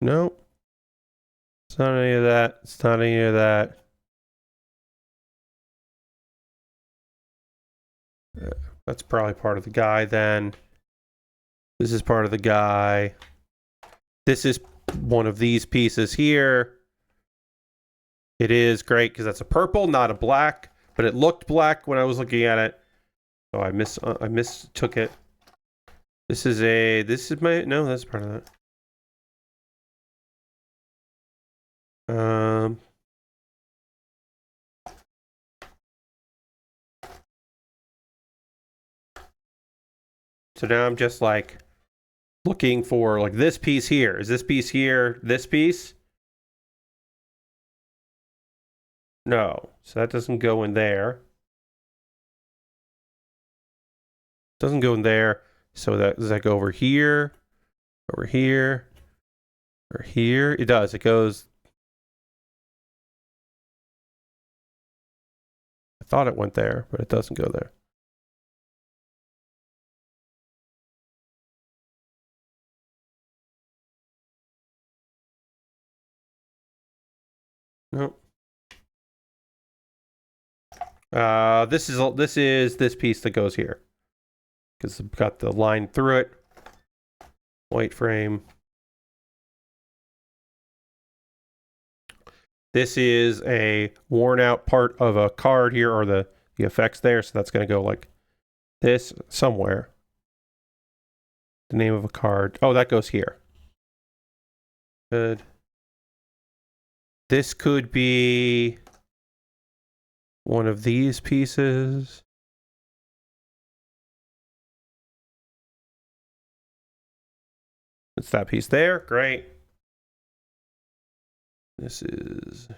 No. It's not any of that. It's not any of that. That's probably part of the guy then. This is part of the guy. This is one of these pieces here. It is great because that's a purple, not a black, but it looked black when I was looking at it. So I mistook it. This is no, that's part of that. So now I'm just like looking for like this piece here. Is this piece here this piece? No. So that doesn't go in there. Doesn't go in there. So does that go over here? Over here? Or here? It does. It goes... I thought it went there, but it doesn't go there. Nope. This is this piece that goes here. Because I've got the line through it. White frame. This is a worn out part of a card here, or the effects there. So that's going to go like this somewhere. The name of a card. Oh, that goes here. Good. This could be one of these pieces. It's that piece there. Great. This is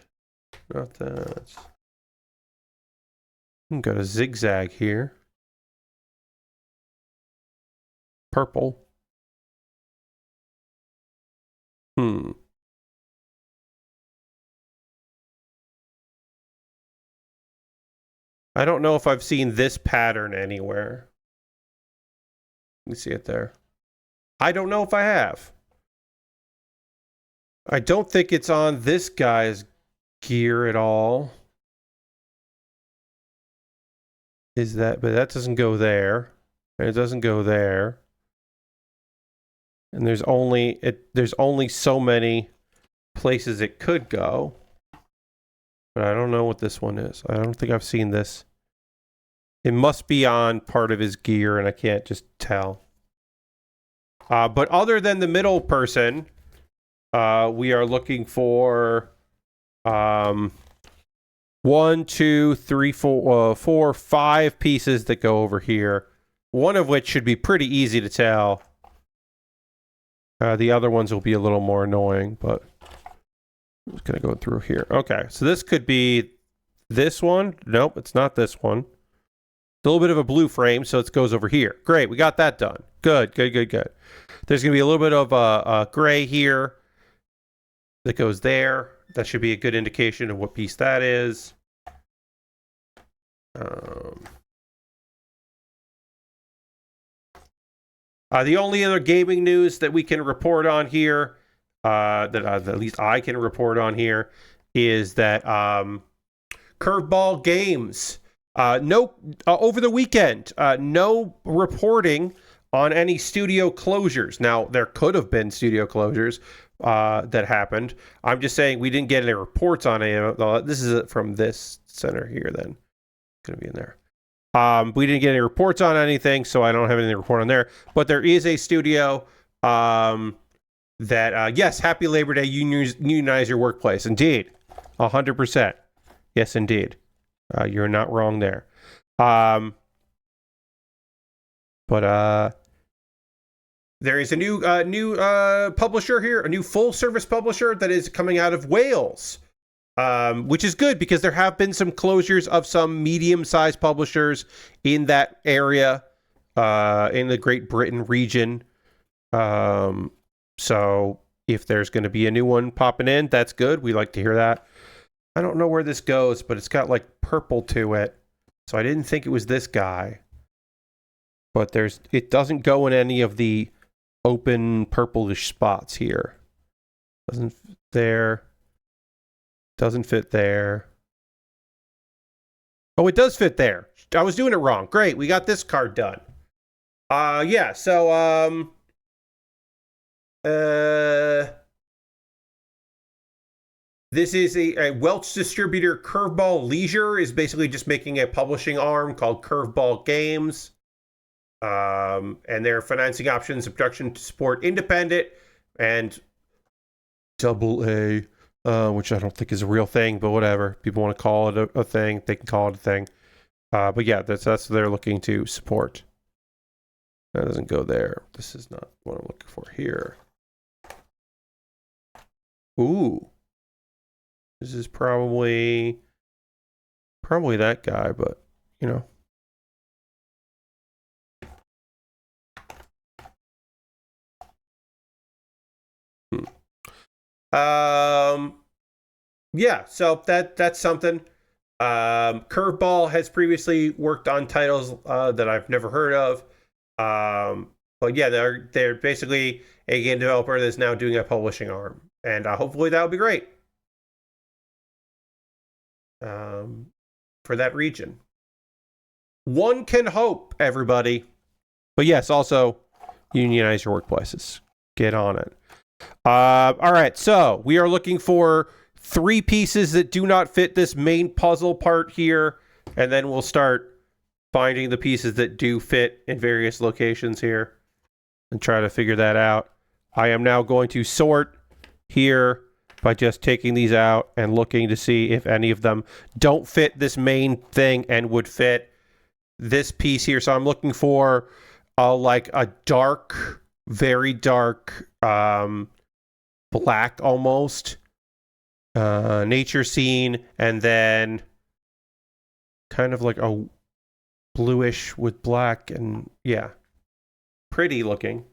not that. Got a zigzag here. Purple. I don't know if I've seen this pattern anywhere. You see it there. I don't know if I have. I don't think it's on this guy's gear at all. Is that, but that doesn't go there. And it doesn't go there. And there's only so many places it could go. But I don't know what this one is. I don't think I've seen this. It must be on part of his gear, and I can't just tell. But other than the middle person, we are looking for 1, 2, 3, 4, 5 pieces that go over here. One of which should be pretty easy to tell. The other ones will be a little more annoying, but I'm just going to go through here. Okay, so this could be this one. Nope, it's not this one. A little bit of a blue frame, so it goes over here. Great, we got that done. Good, good, good, good. There's going to be a little bit of a gray here that goes there. That should be a good indication of what piece that is. The only other gaming news that we can report on here, that at least I can report on here, is that Curveball Games, over the weekend, no reporting on any studio closures. Now, there could have been studio closures that happened. I'm just saying we didn't get any reports on it. This is from this center here then. Going to be in there. We didn't get any reports on anything, so I don't have anything to report on there. But there is a studio that, yes, happy Labor Day, unionize your workplace. Indeed. 100%. Yes, indeed. You're not wrong there. But there is a new publisher here, a new full-service publisher that is coming out of Wales, which is good because there have been some closures of some medium-sized publishers in that area, in the Great Britain region. So if there's going to be a new one popping in, that's good. We like to hear that. I don't know where this goes, but it's got like purple to it. So I didn't think it was this guy. But it doesn't go in any of the open purplish spots here. Doesn't fit there. Doesn't fit there. Oh, it does fit there. I was doing it wrong. Great, we got this card done. Yeah, so this is a Welch distributor. Curveball Leisure is basically just making a publishing arm called Curveball Games. And their financing options and production to support independent and AA, which I don't think is a real thing, but whatever. People want to call it a thing, they can call it a thing. But yeah, that's what they're looking to support. That doesn't go there. This is not what I'm looking for here. Ooh. This is probably that guy, but you know. Yeah, so that's something. Curveball has previously worked on titles that I've never heard of. But yeah, they're basically a game developer that's now doing a publishing arm, and hopefully that'll be great. For that region. One can hope, everybody. But yes, also unionize your workplaces. Get on it. All right, so we are looking for 3 pieces that do not fit this main puzzle part here, and then we'll start finding the pieces that do fit in various locations here and try to figure that out. I am now going to sort here by just taking these out and looking to see if any of them don't fit this main thing and would fit this piece here. So I'm looking for like a dark, very dark, black almost nature scene, and then kind of like a bluish with black, and yeah, pretty looking,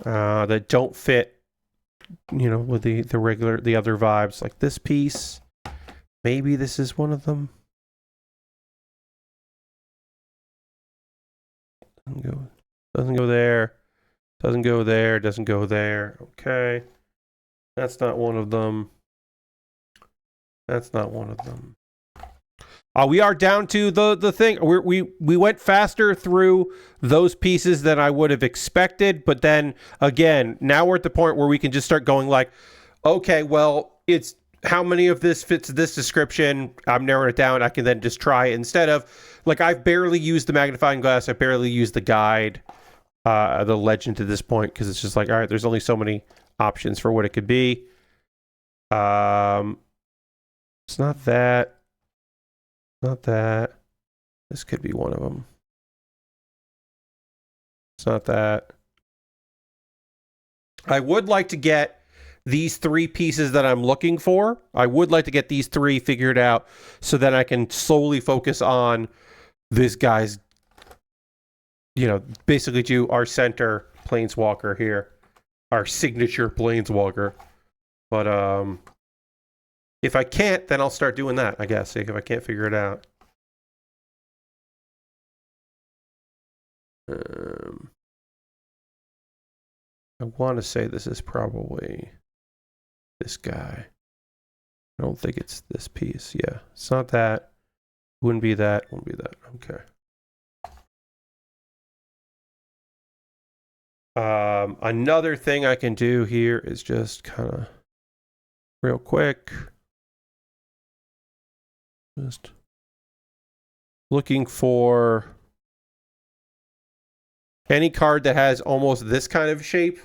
that don't fit, you know, with the other vibes. Like this piece, maybe this is one of them. Doesn't go there. Doesn't go there. Doesn't go there. Okay. That's not one of them. That's not one of them. We are down to the thing. We went faster through those pieces than I would have expected. But then again, now we're at the point where we can just start going like, okay, well, it's how many of this fits this description? I'm narrowing it down. I can then just try it instead of like, I've barely used the magnifying glass. I barely used the guide, the legend to this point, because it's just like, all right, there's only so many options for what it could be. It's not that. Not that. This could be one of them. It's not that. I would like to get these 3 pieces that I'm looking for. I would like to get these 3 figured out so that I can solely focus on this guy's, you know, basically do our center planeswalker here. Our signature planeswalker. But if I can't, then I'll start doing that, I guess, if I can't figure it out. I want to say this is probably this guy. I don't think it's this piece. Yeah, it's not that. Wouldn't be that. Wouldn't be that. Okay. Another thing I can do here is just kind of real quick. Just looking for any card that has almost this kind of shape.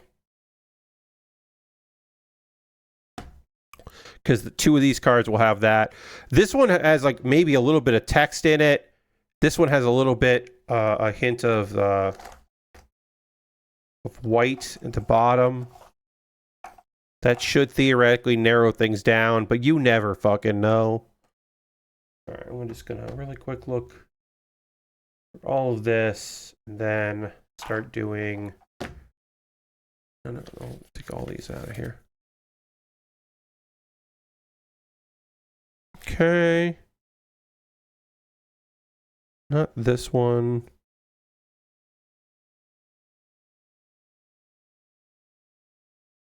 Because the two of these cards will have that. This one has like maybe a little bit of text in it. This one has a little bit, a hint of white at the bottom. That should theoretically narrow things down, but you never fucking know. All right, I'm just gonna really quick look at all of this, and then start doing. No, take all these out of here. Okay. Not this one.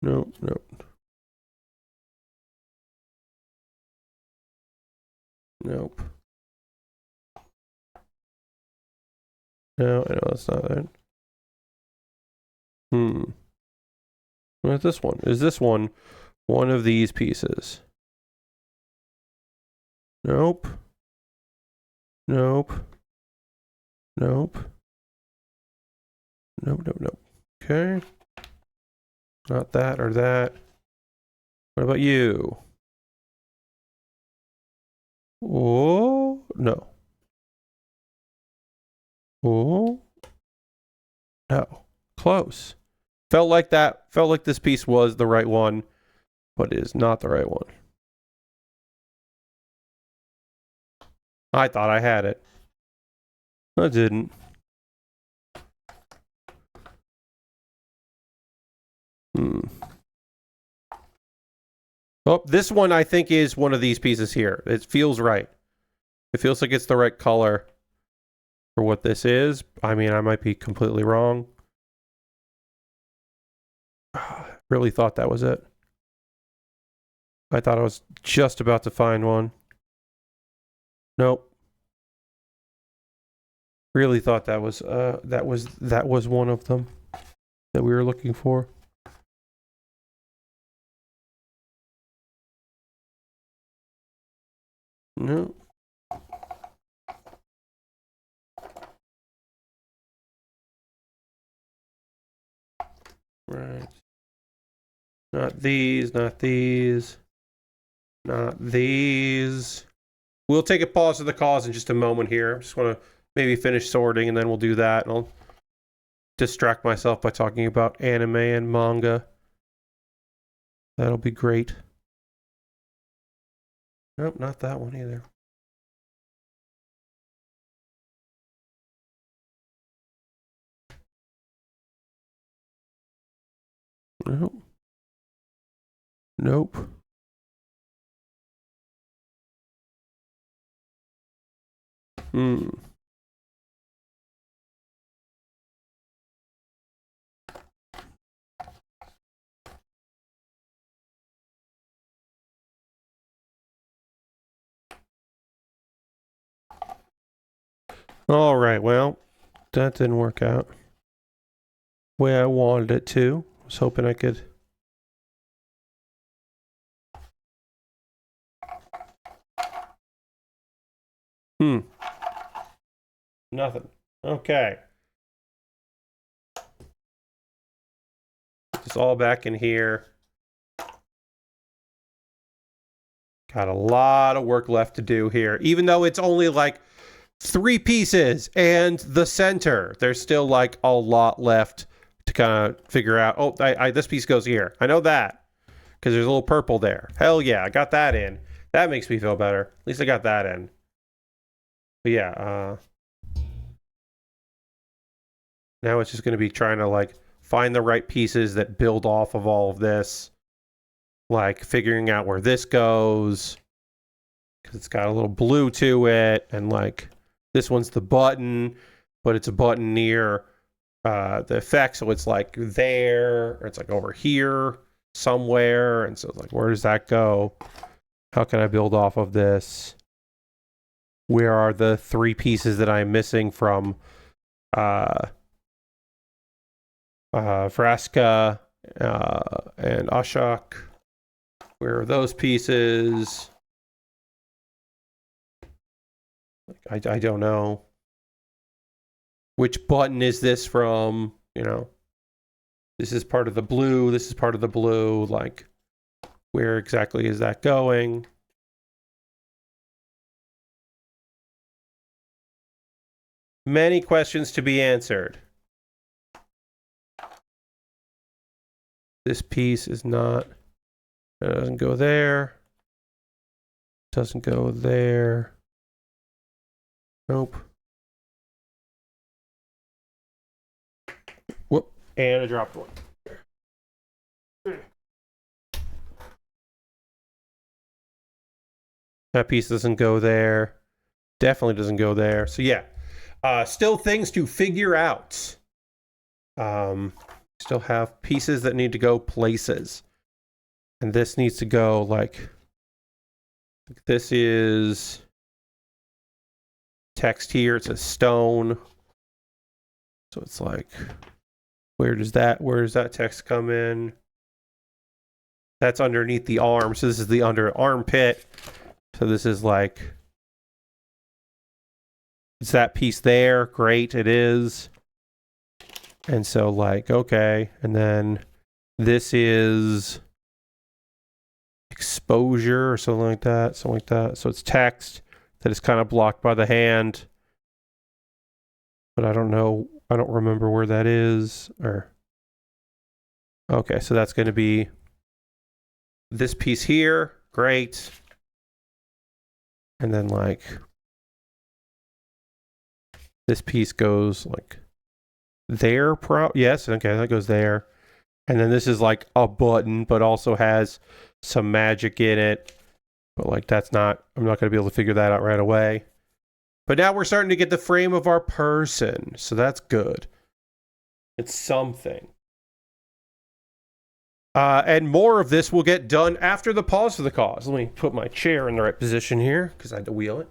Nope. Nope. No, I know that's not it. What's this one? Is this one of these pieces? Nope. Okay. Not that or that. What about you? Oh, no. Oh, no. Close. Felt like this piece was the right one, but it is not the right one. I thought I had it. I didn't. Oh, this one I think is one of these pieces here. It feels right. It feels like it's the right color for what this is. I mean, I might be completely wrong. Really thought that was it. I thought I was just about to find one. Nope. Really thought that was one of them that we were looking for. No. Right. Not these, not these. Not these. We'll take a pause for the cause in just a moment here. Just want to maybe finish sorting and then we'll do that. And I'll distract myself by talking about anime and manga. That'll be great. Nope, not that one either. Nope. Nope. All right, well, that didn't work out the way I wanted it to. I was hoping I could. Nothing. Okay. It's all back in here. Got a lot of work left to do here. Even though it's only like 3 pieces and the center, there's still like a lot left to kind of figure out. Oh, this piece goes here. I know that because there's a little purple there. Hell yeah, I got that in. That makes me feel better. At least I got that in. But yeah, now it's just going to be trying to like find the right pieces that build off of all of this. Like figuring out where this goes. Because it's got a little blue to it. And like this one's the button. But it's a button near the effect. So it's like there, or it's like over here somewhere. And so it's like, where does that go? How can I build off of this? Where are the 3 pieces that I'm missing from Vraska and Ashok? Where are those pieces? I don't know. Which button is this from? You know, this is part of the blue. This is part of the blue. Like, where exactly is that going? Many questions to be answered. This piece is not, it doesn't go there. Doesn't go there. Nope. Whoop. And I dropped one. That piece doesn't go there. Definitely doesn't go there. So yeah. Still things to figure out. Still have pieces that need to go places. And this needs to go like this is text here. It says stone. So it's like, where does that text come in? That's underneath the arm. So this is the under armpit. So this is like, is that piece there? Great, it is. And so like, okay. And then this is exposure or something like that. Something like that. So it's text that is kind of blocked by the hand. But I don't know. I don't remember where that is. Or okay, so that's going to be this piece here. Great. And then like this piece goes like there. Yes, okay, that goes there. And then this is like a button, but also has some magic in it. But like that's not, I'm not going to be able to figure that out right away. But now we're starting to get the frame of our person. So that's good. It's something. And more of this will get done after the pause for the cause. Let me put my chair in the right position here because I had to wheel it.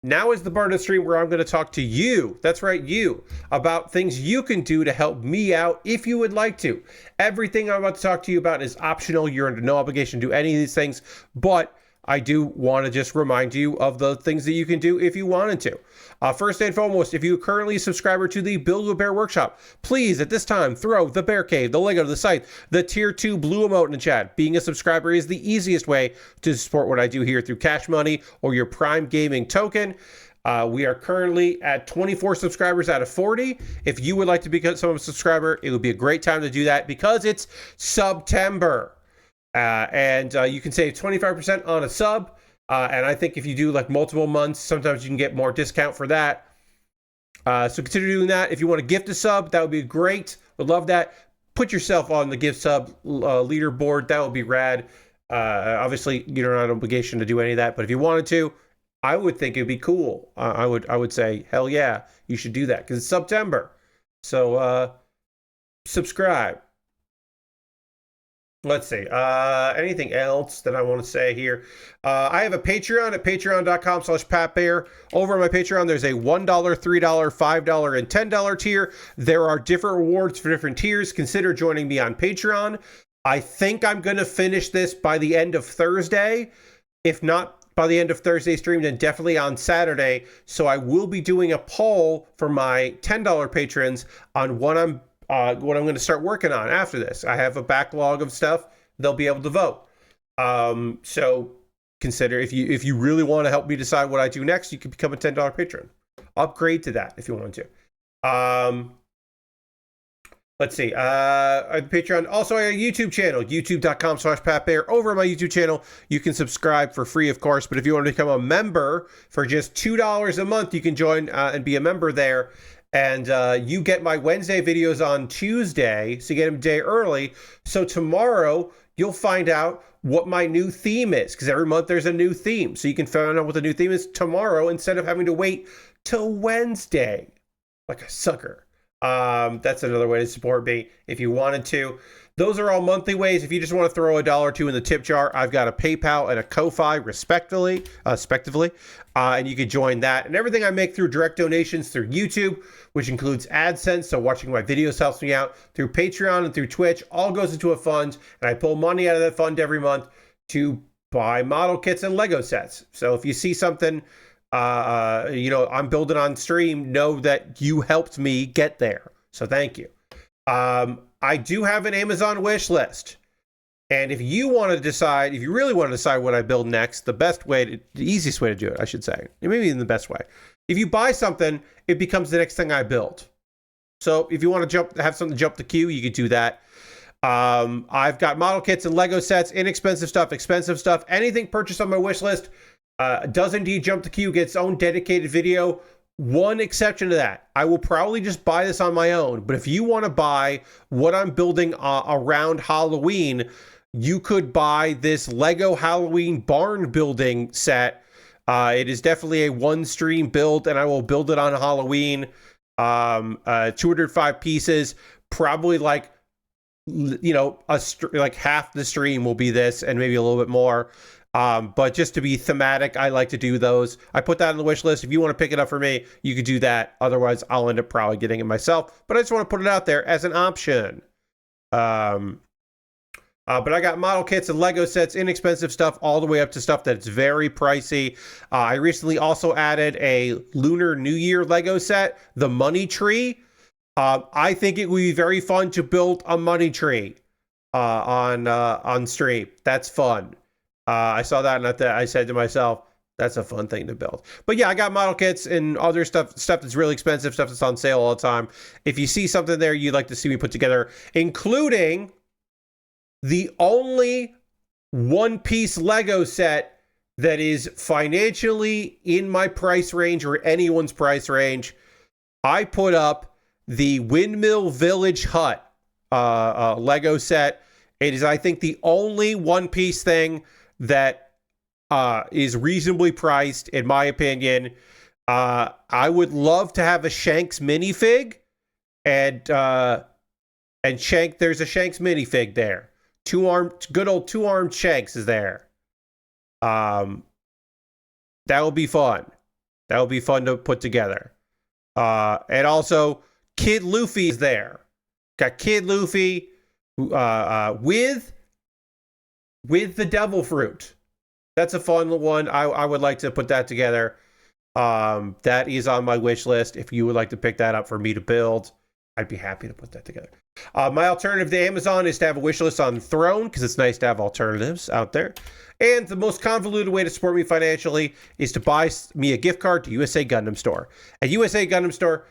Now is the part of the stream where I'm going to talk to you. That's right, you. About things you can do to help me out if you would like to. Everything I'm about to talk to you about is optional. You're under no obligation to do any of these things. But I do want to just remind you of the things that you can do if you wanted to. First and foremost, if you're currently a subscriber to the Build with Baer Workshop, please at this time throw the Bear Cave, the Lego, the scythe, the tier 2 blue emote in the chat. Being a subscriber is the easiest way to support what I do here through Cash Money or your Prime Gaming token. We are currently at 24 subscribers out of 40. If you would like to become a subscriber, it would be a great time to do that because it's September. And you can save 25% on a sub. And I think if you do like multiple months, sometimes you can get more discount for that. So consider doing that. If you want to gift a sub, that would be great. Would love that. Put yourself on the gift sub leaderboard. That would be rad. Obviously, you're not an obligation to do any of that. But if you wanted to, I would think it'd be cool. I would say, hell yeah, you should do that because it's September. So subscribe. Let's see. Anything else that I want to say here? I have a Patreon at patreon.com/PatBear. Over on my Patreon, there's a $1, $3, $5, and $10 tier. There are different rewards for different tiers. Consider joining me on Patreon. I think I'm going to finish this by the end of Thursday. If not by the end of Thursday stream, then definitely on Saturday. So I will be doing a poll for my $10 patrons on what I'm going to start working on after this. I have a backlog of stuff. They'll be able to vote. So consider if you really want to help me decide what I do next, you can become a $10 patron. Upgrade to that if you want to. Let's see. Patreon. Also, I have a YouTube channel, youtube.com/PatBear. Over on my YouTube channel, you can subscribe for free, of course. But if you want to become a member for just $2 a month, you can join and be a member there. And you get my Wednesday videos on Tuesday, so you get them a day early. So tomorrow, you'll find out what my new theme is, because every month there's a new theme. So you can find out what the new theme is tomorrow instead of having to wait till Wednesday, like a sucker. That's another way to support me if you wanted to. Those are all monthly ways. If you just want to throw $1 or $2 in the tip jar, I've got a PayPal and a Ko-Fi, respectively, and you can join that. And everything I make through direct donations through YouTube, which includes AdSense, so watching my videos helps me out, through Patreon and through Twitch, all goes into a fund, and I pull money out of that fund every month to buy model kits and Lego sets. So if you see something, I'm building on stream, know that you helped me get there. So thank you. I do have an Amazon wish list. And if you want to decide, if you really want to decide what I build next, the easiest way to do it, I should say, maybe even the best way. If you buy something, it becomes the next thing I build. So if you want to have something jump the queue, you could do that. I've got model kits and Lego sets, inexpensive stuff, expensive stuff. Anything purchased on my wish list does indeed jump the queue, gets its own dedicated video. One exception to that, I will probably just buy this on my own. But if you want to buy what I'm building around Halloween, you could buy this Lego Halloween barn building set. It is definitely a one-stream build, and I will build it on Halloween. 205 pieces, probably like half the stream will be this, and maybe a little bit more. But just to be thematic, I like to do those. I put that on the wish list. If you want to pick it up for me, you could do that. Otherwise, I'll end up probably getting it myself. But I just want to put it out there as an option. But I got model kits and Lego sets, inexpensive stuff, all the way up to stuff that's very pricey. I recently also added a Lunar New Year Lego set, the Money Tree. I think it would be very fun to build a money tree on stream. That's fun. I saw that, and I said to myself, that's a fun thing to build. But yeah, I got model kits and other stuff that's really expensive, stuff that's on sale all the time. If you see something there you'd like to see me put together, including the only one-piece Lego set that is financially in my price range or anyone's price range, I put up the Windmill Village Hut Lego set. It is, I think, the only one-piece thing that is reasonably priced, in my opinion. I would love to have a Shanks minifig, and Shank. There's a Shanks minifig there. Good old two-armed Shanks is there. That will be fun. That will be fun to put together. And also, Kid Luffy is there. Got Kid Luffy with the devil fruit. That's a fun one. I would like to put that together. That is on my wish list. If you would like to pick that up for me to build, I'd be happy to put that together. My alternative to Amazon is to have a wish list on Throne, because it's nice to have alternatives out there. And the most convoluted way to support me financially is to buy me a gift card to USA Gundam Store. At USA Gundam Store,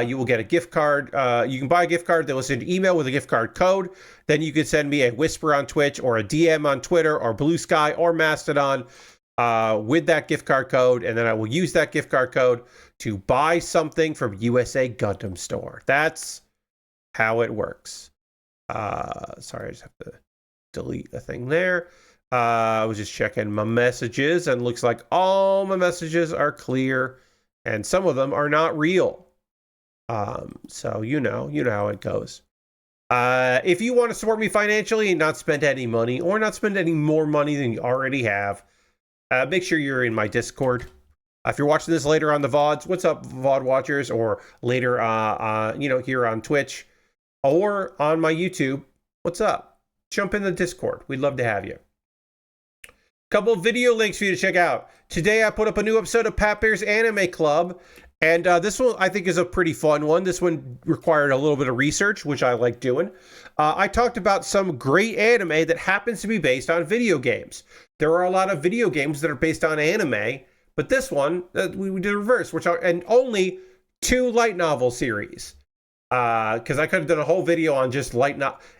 you will get a gift card. You can buy a gift card. They will send an email with a gift card code. Then you can send me a whisper on Twitch or a DM on Twitter or Blue Sky or Mastodon with that gift card code. And then I will use that gift card code to buy something from USA Gundam Store. That's how it works. Sorry, I just have to delete a thing there. I was just checking my messages, and looks like all my messages are clear, and some of them are not real. So you know how it goes. If you want to support me financially and not spend any money, or not spend any more money than you already have, make sure you're in my Discord. If you're watching this later on the VODs, what's up, VOD watchers, or later, here on Twitch or on my YouTube, what's up? Jump in the Discord. We'd love to have you. Couple of video links for you to check out. Today I put up a new episode of Pat Bear's Anime Club, and this one I think is a pretty fun one. This one required a little bit of research, which I like doing. I talked about some great anime that happens to be based on video games. There are a lot of video games that are based on anime, but this one, we did reverse, and only 2 light novel series. Because I could have done a whole video on just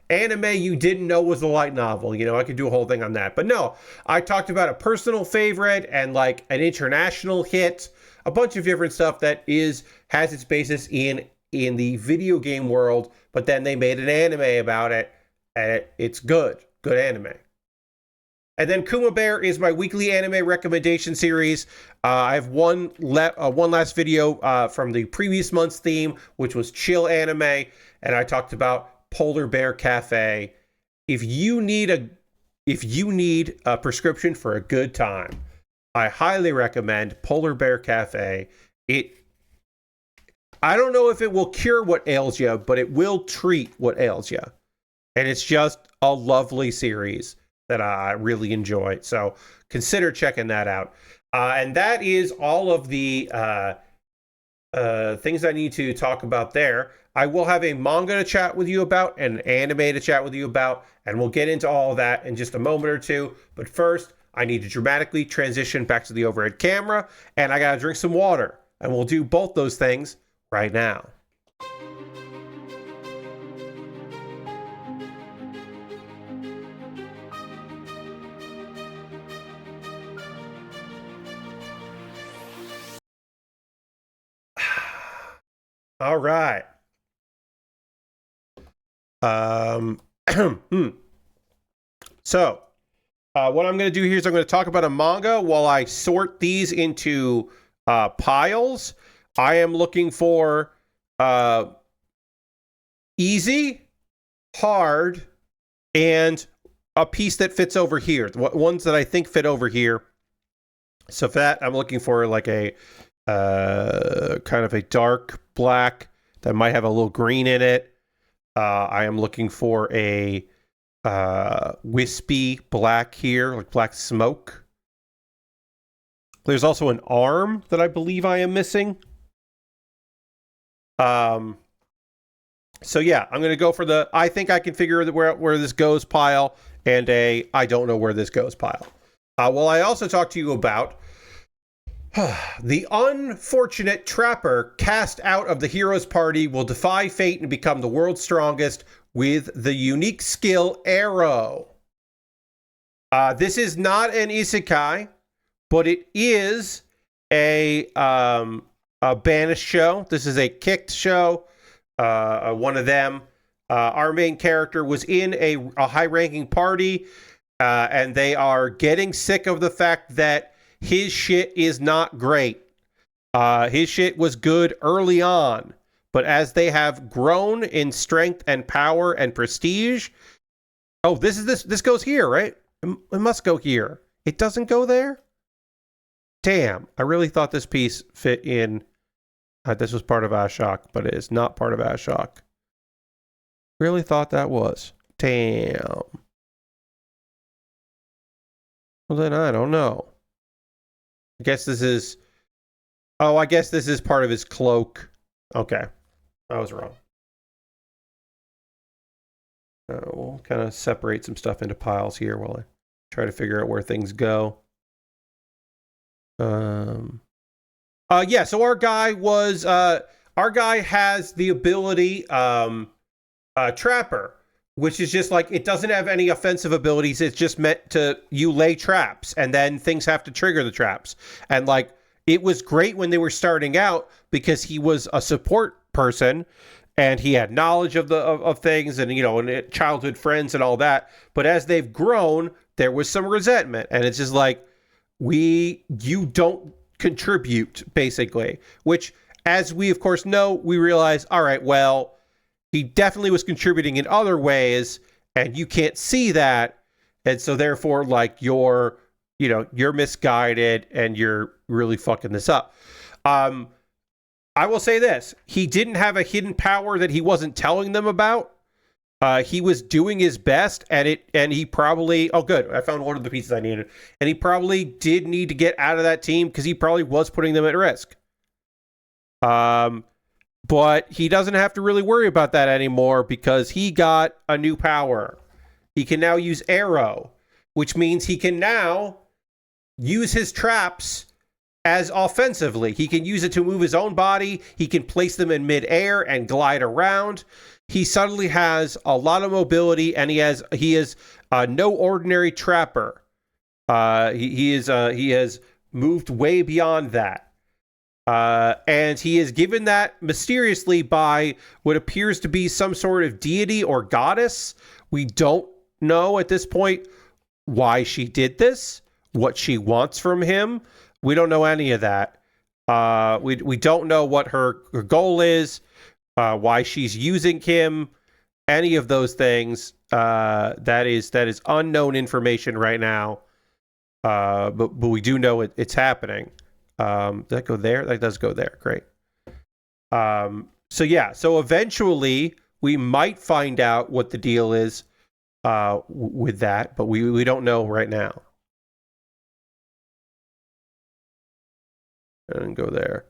anime you didn't know was a light novel. I could do a whole thing on that. But no, I talked about a personal favorite and like an international hit, a bunch of different stuff that has its basis in the video game world, but then they made an anime about it, and it's good anime. And then Kuma Baer is my weekly anime recommendation series. I have one last video from the previous month's theme, which was chill anime, and I talked about Polar Bear Cafe. If you need a prescription for a good time, I highly recommend Polar Bear Cafe. I don't know if it will cure what ails you, but it will treat what ails you. And it's just a lovely series that I really enjoy. So consider checking that out. And that is all of the things I need to talk about there. I will have a manga to chat with you about and an anime to chat with you about, and we'll get into all of that in just a moment or two. But first, I need to dramatically transition back to the overhead camera, and I gotta drink some water. And we'll do both those things right now. All right. So, what I'm going to do here is I'm going to talk about a manga while I sort these into piles. I am looking for easy, hard, and a piece that fits over here. Ones that I think fit over here. So for that, I'm looking for like a kind of a dark black that might have a little green in it. I am looking for a wispy black here, like black smoke. There's also an arm that I believe I am missing. So yeah, I'm going to go for the I think I can figure where this goes pile and a I don't know where this goes pile. Well, I also talked to you about the unfortunate trapper cast out of the hero's party will defy fate and become the world's strongest with the unique skill arrow. This is not an isekai, but it is a banished show. This is a kicked show. One of them. Our main character was in a high-ranking party, and they are getting sick of the fact that his shit is not great. His shit was good early on, but as they have grown in strength and power and prestige, oh, this goes here, right? It must go here. It doesn't go there? Damn, I really thought this piece fit in. This was part of Ashok, but it is not part of Ashok. Really thought that was. Damn. Well, then I don't know. I guess this is... Oh, I guess this is part of his cloak. Okay. I was wrong. We'll kind of separate some stuff into piles here while I try to figure out where things go. Yeah, so our guy has the ability, Trapper, which is just like, it doesn't have any offensive abilities. It's just meant to, you lay traps and then things have to trigger the traps. And like, it was great when they were starting out because he was a support person and he had knowledge of things and, you know, and childhood friends and all that. But as they've grown, there was some resentment, and it's just like, you don't contribute, basically, which, as we of course know, we realize, all right, well, he definitely was contributing in other ways and you can't see that, and so therefore, like, you're misguided and you're really fucking this up. I will say this: he didn't have a hidden power that he wasn't telling them about. He was doing his best at it, and he probably... Oh, good. I found one of the pieces I needed. And he probably did need to get out of that team because he probably was putting them at risk. But he doesn't have to really worry about that anymore because he got a new power. He can now use arrow, which means he can now use his traps as offensively. He can use it to move his own body. He can place them in midair and glide around. He suddenly has a lot of mobility, and he is no ordinary trapper. He has moved way beyond that, and he is given that mysteriously by what appears to be some sort of deity or goddess. We don't know at this point why she did this, what she wants from him. We don't know any of that. We don't know what her goal is, why she's using him, any of those things. That is unknown information right now. But we do know it's happening. Does that go there? That does go there. Great. So eventually we might find out what the deal is with that, but we don't know right now. And go there.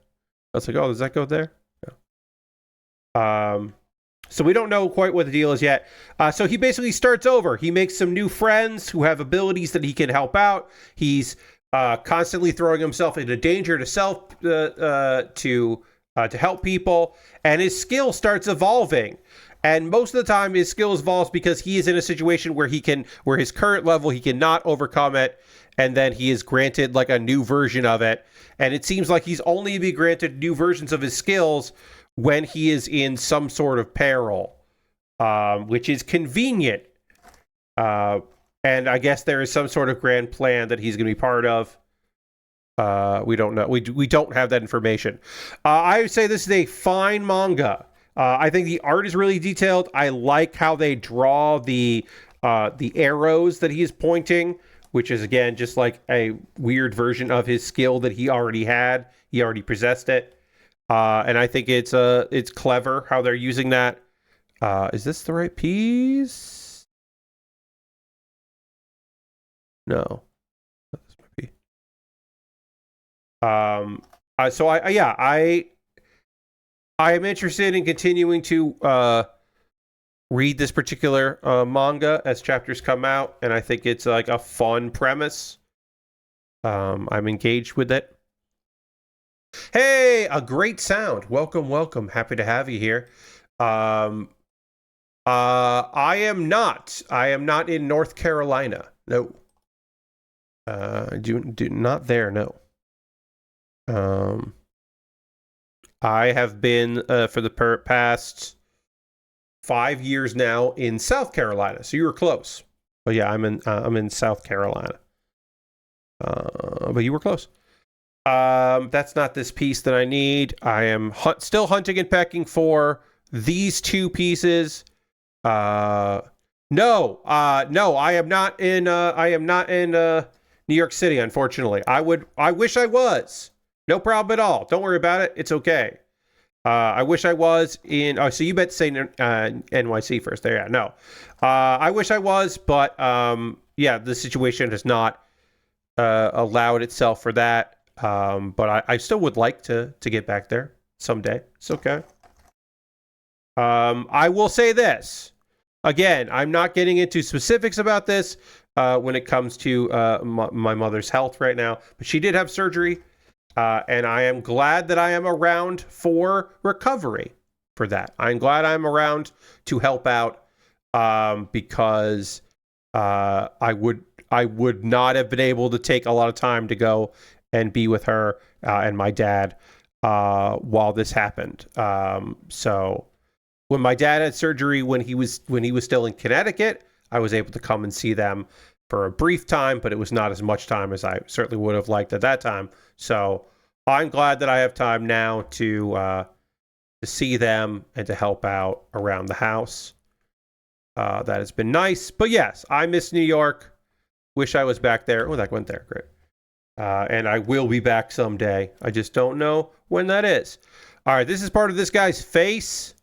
I was like, oh, does that go there? No. So we don't know quite what the deal is yet. So he basically starts over. He makes some new friends who have abilities that he can help out. He's constantly throwing himself into danger to help people, and his skill starts evolving. And most of the time, his skill evolves because he is in a situation where his current level, he cannot overcome it, and then he is granted like a new version of it. And it seems like he's only be granted new versions of his skills when he is in some sort of peril, which is convenient. And I guess there is some sort of grand plan that he's going to be part of. We don't know. We don't have that information. I would say this is a fine manga. I think the art is really detailed. I like how they draw the arrows that he's pointing, which is, again, just like a weird version of his skill that he already had. He already possessed it. And I think it's clever how they're using that. Is this the right piece? No. This might be. So I am interested in continuing to read this particular manga as chapters come out, and I think it's like a fun premise. I'm engaged with it. Hey, a great sound. Welcome. Happy to have you here. I am not in North Carolina. No. Do not there. No. I have been for the past 5 years now in South Carolina. So you were close. But yeah, I'm in South Carolina. But you were close. That's not this piece that I need. I am still hunting and pecking for these two pieces. No, I am not in New York City, unfortunately. I wish I was. No problem at all. Don't worry about it. It's okay. I wish I was in. Oh, so you meant to say NYC first. There, yeah. No. I wish I was, but yeah, the situation has not allowed itself for that. But I still would like to get back there someday. It's okay. I will say this. Again, I'm not getting into specifics about this when it comes to my mother's health right now. But she did have surgery, and I am glad that I am around for recovery for that. I'm glad I'm around to help out because I would not have been able to take a lot of time to go and be with her and my dad while this happened. So when my dad had surgery, when he was still in Connecticut, I was able to come and see them for a brief time, but it was not as much time as I certainly would have liked at that time. So I'm glad that I have time now to see them and to help out around the house. That has been nice. But yes, I miss New York. Wish I was back there. Oh, that went there. Great. And I will be back someday. I just don't know when that is. All right, this is part of this guy's face.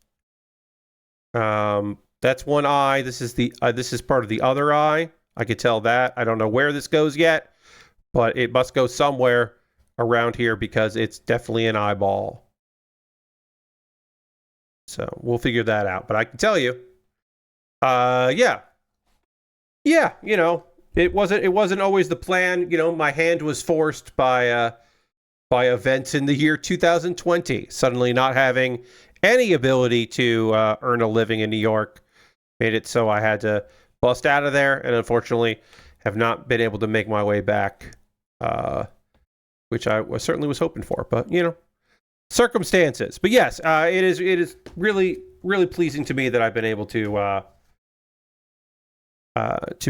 That's one eye. This is part of the other eye. I could tell that. I don't know where this goes yet, but it must go somewhere around here because it's definitely an eyeball. So we'll figure that out. But I can tell you, yeah, you know. It wasn't always the plan. You know, my hand was forced by events in the year 2020. Suddenly not having any ability to earn a living in New York made it so I had to bust out of there, and unfortunately have not been able to make my way back, which I certainly was hoping for. But, you know, circumstances. But yes, it is really, really pleasing to me that I've been able to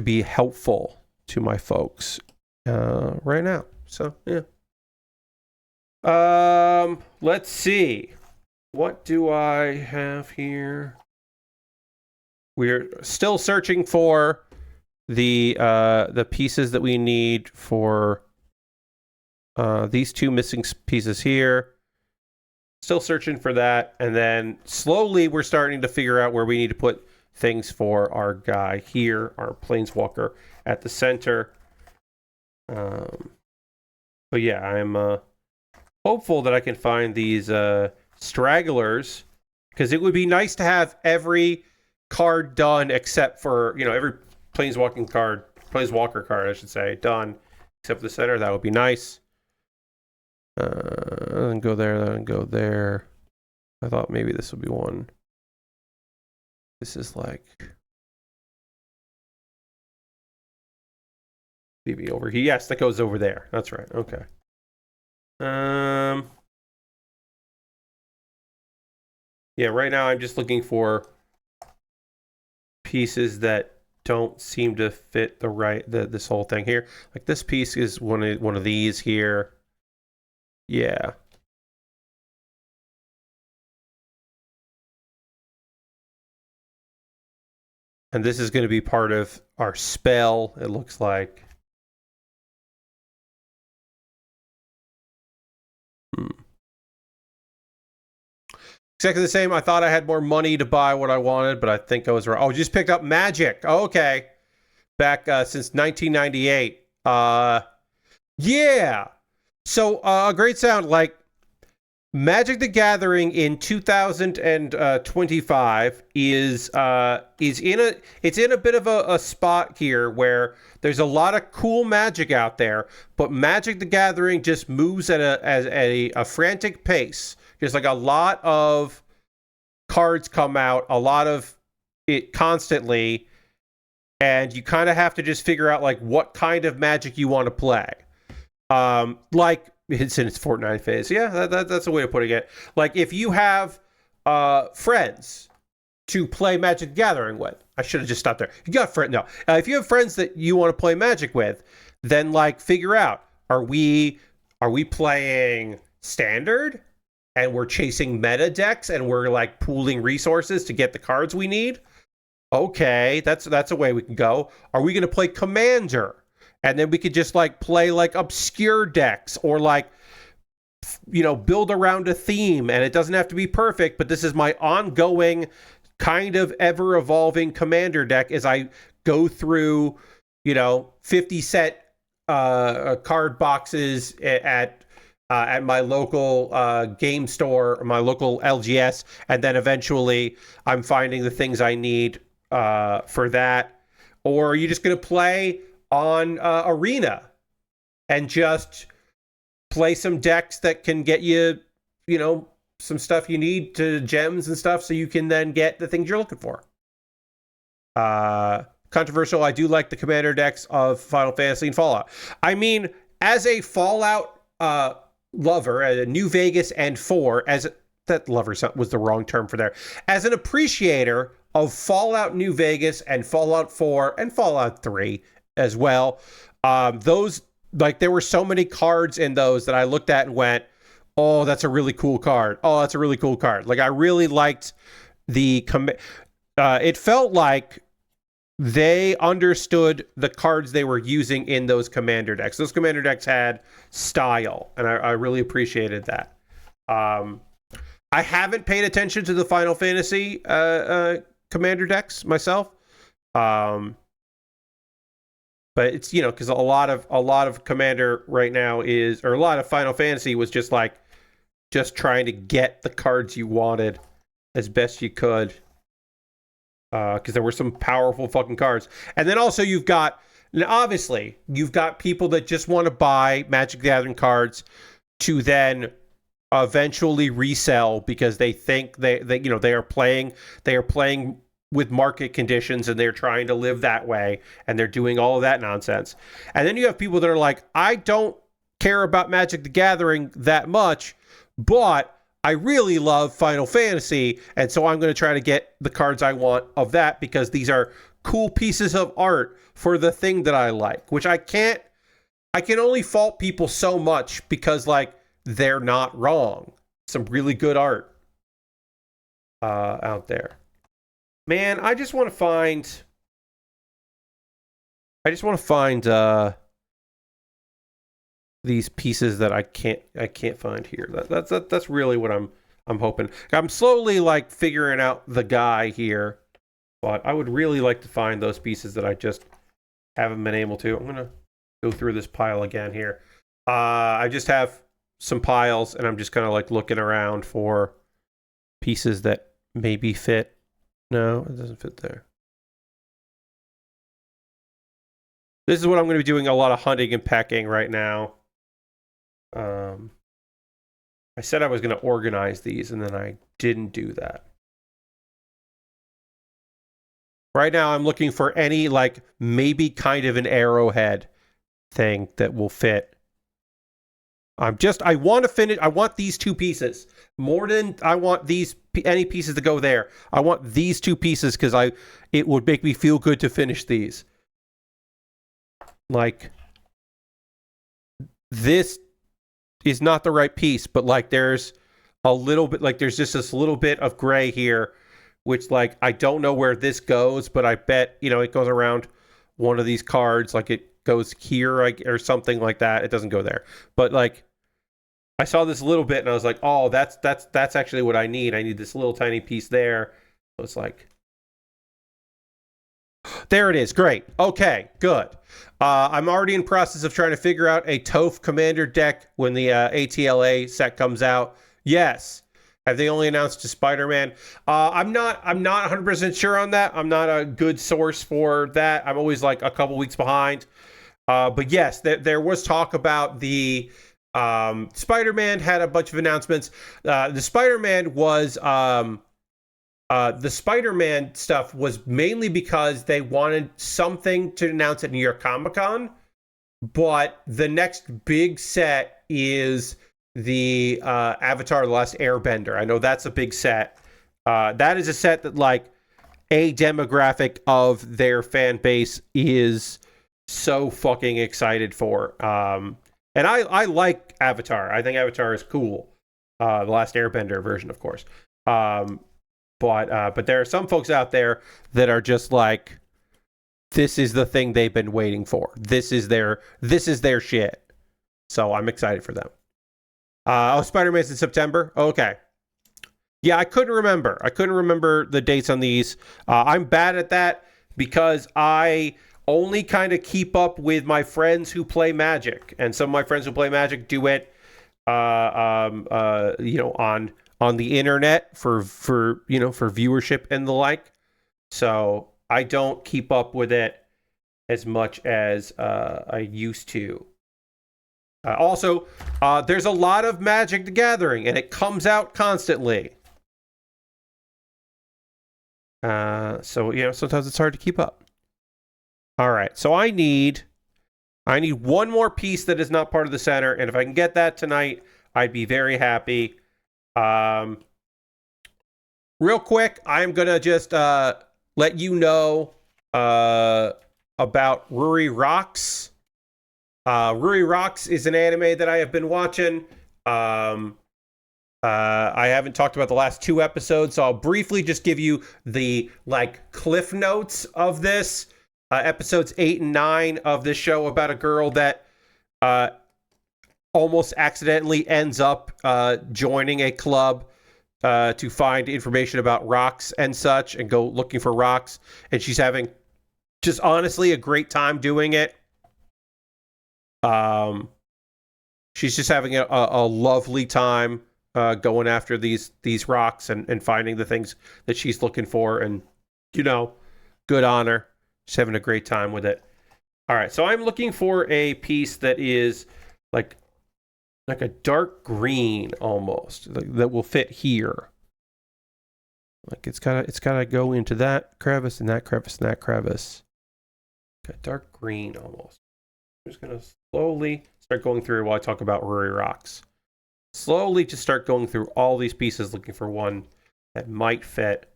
be helpful to my folks right now. So yeah. Let's see. What do I have here? We're still searching for the pieces that we need for these two missing pieces here. Still searching for that, and then slowly we're starting to figure out where we need to put things for our guy here, our planeswalker at the center. But yeah, I'm hopeful that I can find these stragglers, because it would be nice to have every card done except for, you know, every planeswalker card, I should say, done except for the center. That would be nice. Then go there, then go there. I thought maybe this would be one. This is like maybe over here. Yes, that goes over there. That's right. Okay. Yeah, right now I'm just looking for pieces that don't seem to fit this whole thing here. Like this piece is one of these here. Yeah. And this is going to be part of our spell, it looks like. Exactly the same. I thought I had more money to buy what I wanted, but I think I was wrong. Oh, just picked up Magic. Oh, okay. Back since 1998. Yeah. So a great sound, like Magic the Gathering in 2025 is in a bit of a spot here where there's a lot of cool Magic out there, but Magic the Gathering just moves at a frantic pace. There's like a lot of cards come out, a lot of it constantly, and you kind of have to just figure out like what kind of Magic you want to play. Like it's in its Fortnite phase. Yeah, that's a way of putting it. Like if you have friends to play Magic the Gathering with, I should have just stopped there. You got friends? No. If you have friends that you want to play Magic with, then like figure out, are we playing Standard? And we're chasing meta decks and we're like pooling resources to get the cards we need. Okay, that's a way we can go. Are we going to play Commander? And then we could just like play like obscure decks or like, you know, build around a theme, and it doesn't have to be perfect, but this is my ongoing kind of ever evolving Commander deck as I go through, you know, 50 set card boxes at my local game store, my local LGS, and then eventually I'm finding the things I need for that. Or are you just going to play on Arena and just play some decks that can get you, you know, some stuff you need to gems and stuff so you can then get the things you're looking for? Controversial, I do like the Commander decks of Final Fantasy and Fallout. I mean, as a Fallout lover, a New Vegas and 4, as that lover was the wrong term for there, as an appreciator of Fallout New Vegas and Fallout 4 and Fallout 3 as well, those, like, there were so many cards in those that I looked at and went, oh, that's a really cool card. Oh, that's a really cool card. Like, I really liked the it felt like they understood the cards they were using in those Commander decks. Those Commander decks had style, and I really appreciated that. I haven't paid attention to the Final Fantasy Commander decks myself, but it's, you know, because a lot of Commander right now is, or a lot of Final Fantasy was just like trying to get the cards you wanted as best you could. Because there were some powerful fucking cards. And then also you've got people that just want to buy Magic the Gathering cards to then eventually resell because they think they you know, they are playing with market conditions and they're trying to live that way, and they're doing all of that nonsense. And then you have people that are like, I don't care about Magic the Gathering that much, but I really love Final Fantasy, and so I'm going to try to get the cards I want of that because these are cool pieces of art for the thing that I like, which I can only fault people so much because like they're not wrong. Some really good art out there. Man, I just want to find these pieces that I can't find here. That's really what I'm hoping. I'm slowly like figuring out the guy here, but I would really like to find those pieces that I just haven't been able to. I'm gonna go through this pile again here. I just have some piles, and I'm just kind of like looking around for pieces that maybe fit. No, it doesn't fit there. This is what I'm going to be doing a lot of hunting and pecking right now. I said I was going to organize these, and then I didn't do that. Right now, I'm looking for any, like, maybe kind of an arrowhead thing that will fit. I want to finish, I want these two pieces. More than I want any pieces to go there. I want these two pieces because it would make me feel good to finish these. Like, this is not the right piece, but like there's a little bit, like there's just this little bit of gray here, which like I don't know where this goes, but I bet, you know, it goes around one of these cards, like it goes here or something like that. It doesn't go there. But like I saw this little bit and I was like, oh, that's actually what I need. I need this little tiny piece there. So it's like, there it is. Great. Okay, good. I'm already in process of trying to figure out a Toph Commander deck when the ATLA set comes out. Yes. Have they only announced a Spider-Man? I'm not 100% sure on that. I'm not a good source for that. I'm always like a couple weeks behind. But yes, there was talk about the Spider-Man had a bunch of announcements. The Spider-Man stuff was mainly because they wanted something to announce at New York Comic Con, but the next big set is the Avatar: The Last Airbender. I know that's a big set. That is a set that like a demographic of their fan base is so fucking excited for. And I like Avatar. I think Avatar is cool. The Last Airbender version, of course. But there are some folks out there that are just like, this is the thing they've been waiting for. This is their shit. So I'm excited for them. Spider-Man's in September. Okay. Yeah, I couldn't remember the dates on these. I'm bad at that because I only kind of keep up with my friends who play Magic, and some of my friends who play Magic do it, on the internet for viewership and the like. So I don't keep up with it as much as I used to. Also, there's a lot of Magic the Gathering, and it comes out constantly. So sometimes it's hard to keep up. All right, so I need one more piece that is not part of the center, and if I can get that tonight, I'd be very happy. Real quick, I'm gonna just let you know about Ruri Rocks. Ruri Rocks is an anime that I have been watching. I haven't talked about the last 2 episodes, so I'll briefly just give you the like cliff notes of this. Episodes 8 and 9 of this show about a girl that almost accidentally ends up joining a club to find information about rocks and such, and go looking for rocks. And she's having just honestly a great time doing it. She's just having a lovely time going after these rocks and finding the things that she's looking for, and good on her. She's having a great time with it. All right, so I'm looking for a piece that is like a dark green almost, that will fit here. Like it's gotta go into that crevice and that crevice and that crevice. Got dark green almost. I'm just gonna slowly start going through while I talk about Ruri Rocks. Slowly just start going through all these pieces, looking for one that might fit.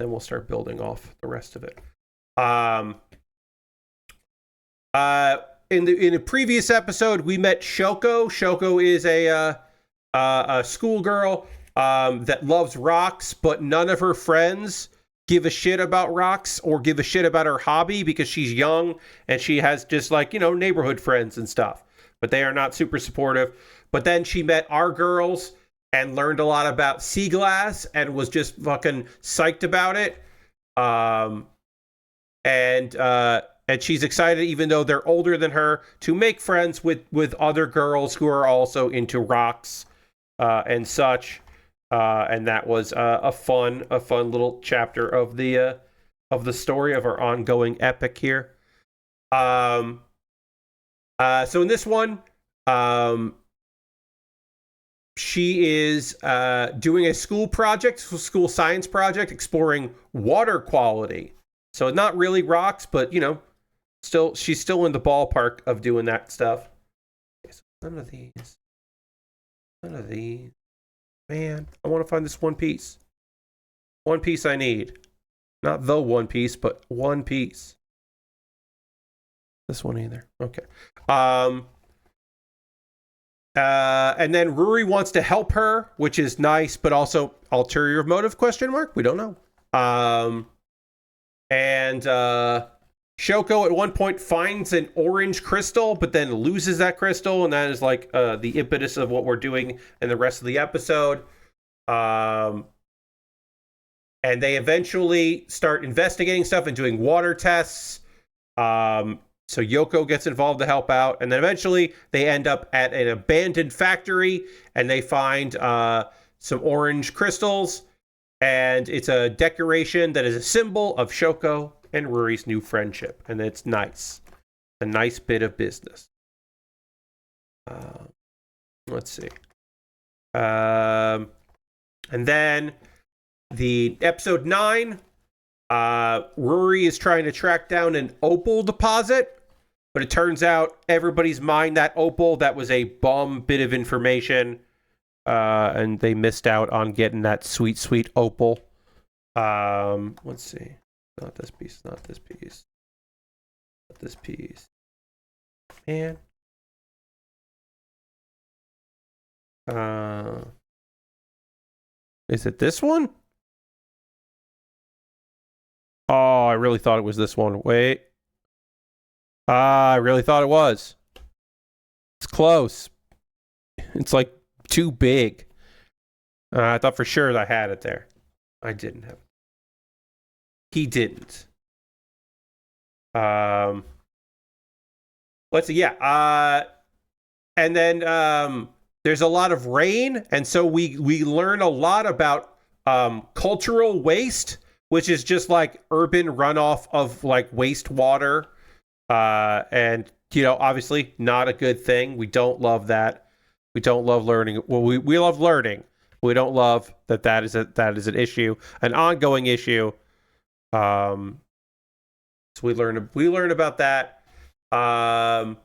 Then we'll start building off the rest of it. In the previous episode, we met Shoko. Shoko is a schoolgirl that loves rocks, but none of her friends give a shit about rocks or give a shit about her hobby because she's young and she has just like, neighborhood friends and stuff, but they are not super supportive. But then she met our girls and learned a lot about sea glass and was just fucking psyched about it. And she's excited, even though they're older than her, to make friends with other girls who are also into rocks and such. And that was a fun little chapter of the story of our ongoing epic here. So in this one, she is doing a school science project, exploring water quality. So not really rocks, but she's still in the ballpark of doing that stuff. Okay, so none of these. Man, I want to find this one piece. One piece I need. Not the one piece, but one piece. This one either. Okay. And then Ruri wants to help her, which is nice, but also ulterior motive ? We don't know. And Shoko at one point finds an orange crystal, but then loses that crystal, and that is like the impetus of what we're doing in the rest of the episode. And they eventually start investigating stuff and doing water tests. So Yoko gets involved to help out, and then eventually they end up at an abandoned factory, and they find some orange crystals, and it's a decoration that is a symbol of Shoko and Ruri's new friendship, and it's nice. A nice bit of business. Let's see. And then the episode 9, Ruri is trying to track down an opal deposit, but it turns out everybody's mined that opal. That was a bum bit of information, and they missed out on getting that sweet, sweet opal. Let's see. Not this piece, not this piece. Not this piece. Man. Is it this one? Oh, I really thought it was this one. Wait. I really thought it was. It's close. It's like too big. I thought for sure I had it there. I didn't have it. He didn't. Let's see. Yeah. And then there's a lot of rain, and so we learn a lot about cultural waste, which is just like urban runoff of like wastewater. And obviously not a good thing. We don't love that. We don't love learning. Well, we love learning. We don't love that is an issue, an ongoing issue. So we learn about that. And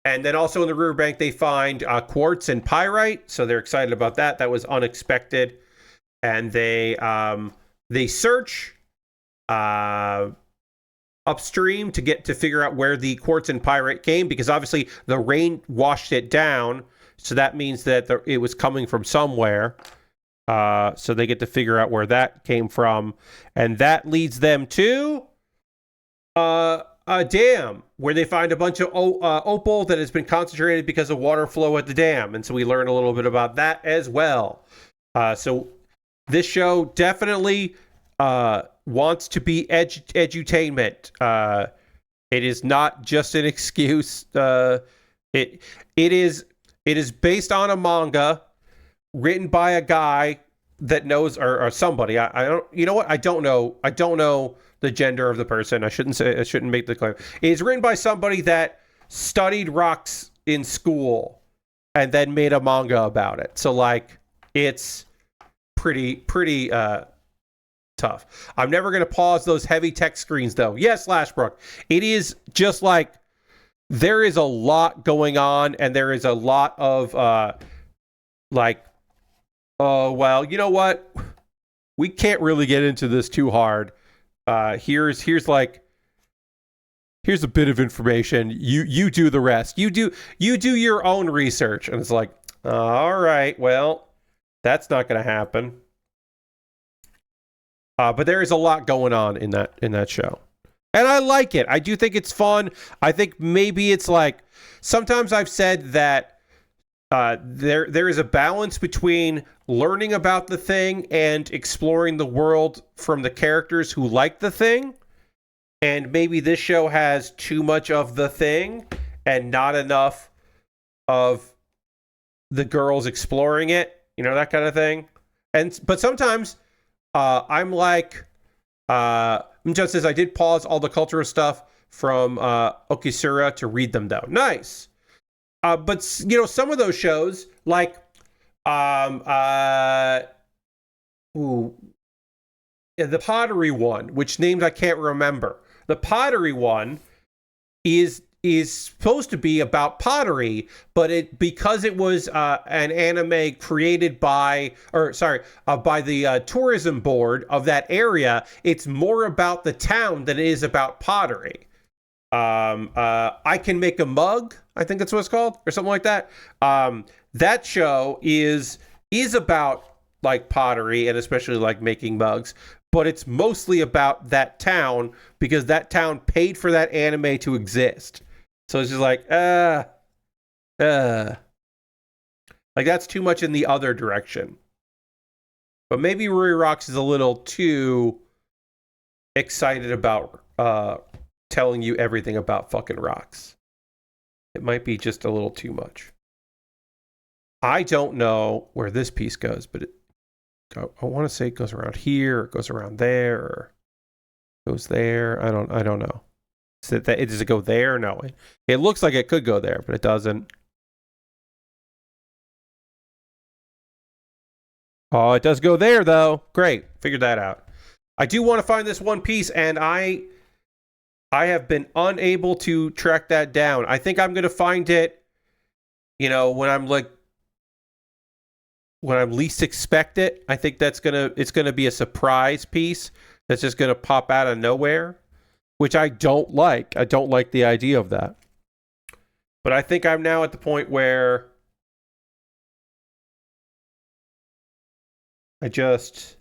then also in the riverbank, they find quartz and pyrite. So they're excited about that. That was unexpected. And they search upstream to figure out where the quartz and pyrite came, because obviously the rain washed it down. So that means that it was coming from somewhere. So they get to figure out where that came from. And that leads them to a dam where they find a bunch of opal that has been concentrated because of water flow at the dam. And so we learn a little bit about that as well. So this show definitely wants to be edutainment. It is not just an excuse. It is based on a manga written by a guy that knows, or somebody. I don't. You know what? I don't know. I don't know the gender of the person. I shouldn't make the claim. It's written by somebody that studied rocks in school and then made a manga about it. So like, it's pretty tough. I'm never going to pause those heavy text screens though. Yes, Lashbrook. It is just like, there is a lot going on, and there is a lot of well, you know what? we can't really get into this too hard. Here's a bit of information. You do the rest. You do your own research. And it's like, all right, well, that's not going to happen. But there is a lot going on in that show. And I like it. I do think it's fun. I think maybe it's like, sometimes I've said that there is a balance between learning about the thing and exploring the world from the characters who like the thing. And maybe this show has too much of the thing and not enough of the girls exploring it, that kind of thing. But sometimes I'm like, just says, I did pause all the cultural stuff from Okisura to read them, though. Nice. But, some of those shows, like, the pottery one, which names I can't remember. The pottery one is supposed to be about pottery, but because it was an anime created by the tourism board of that area, it's more about the town than it is about pottery. I Can Make a Mug, I think that's what it's called, or something like that. That show is about like pottery and especially like making mugs, but it's mostly about that town because that town paid for that anime to exist. So it's just like, like that's too much in the other direction. But maybe Ruri Rocks is a little too excited about telling you everything about fucking rocks. It might be just a little too much. I don't know where this piece goes, but I want to say it goes around here, or it goes around there, or goes there. I don't know. Does it go there? No. It looks like it could go there, but it doesn't. Oh, it does go there, though. Great. Figured that out. I do want to find this one piece, and I have been unable to track that down. I think I'm going to find it, when I'm least expect it. I think it's going to be a surprise piece that's just going to pop out of nowhere, which I don't like. I don't like the idea of that. But I think I'm now at the point where I just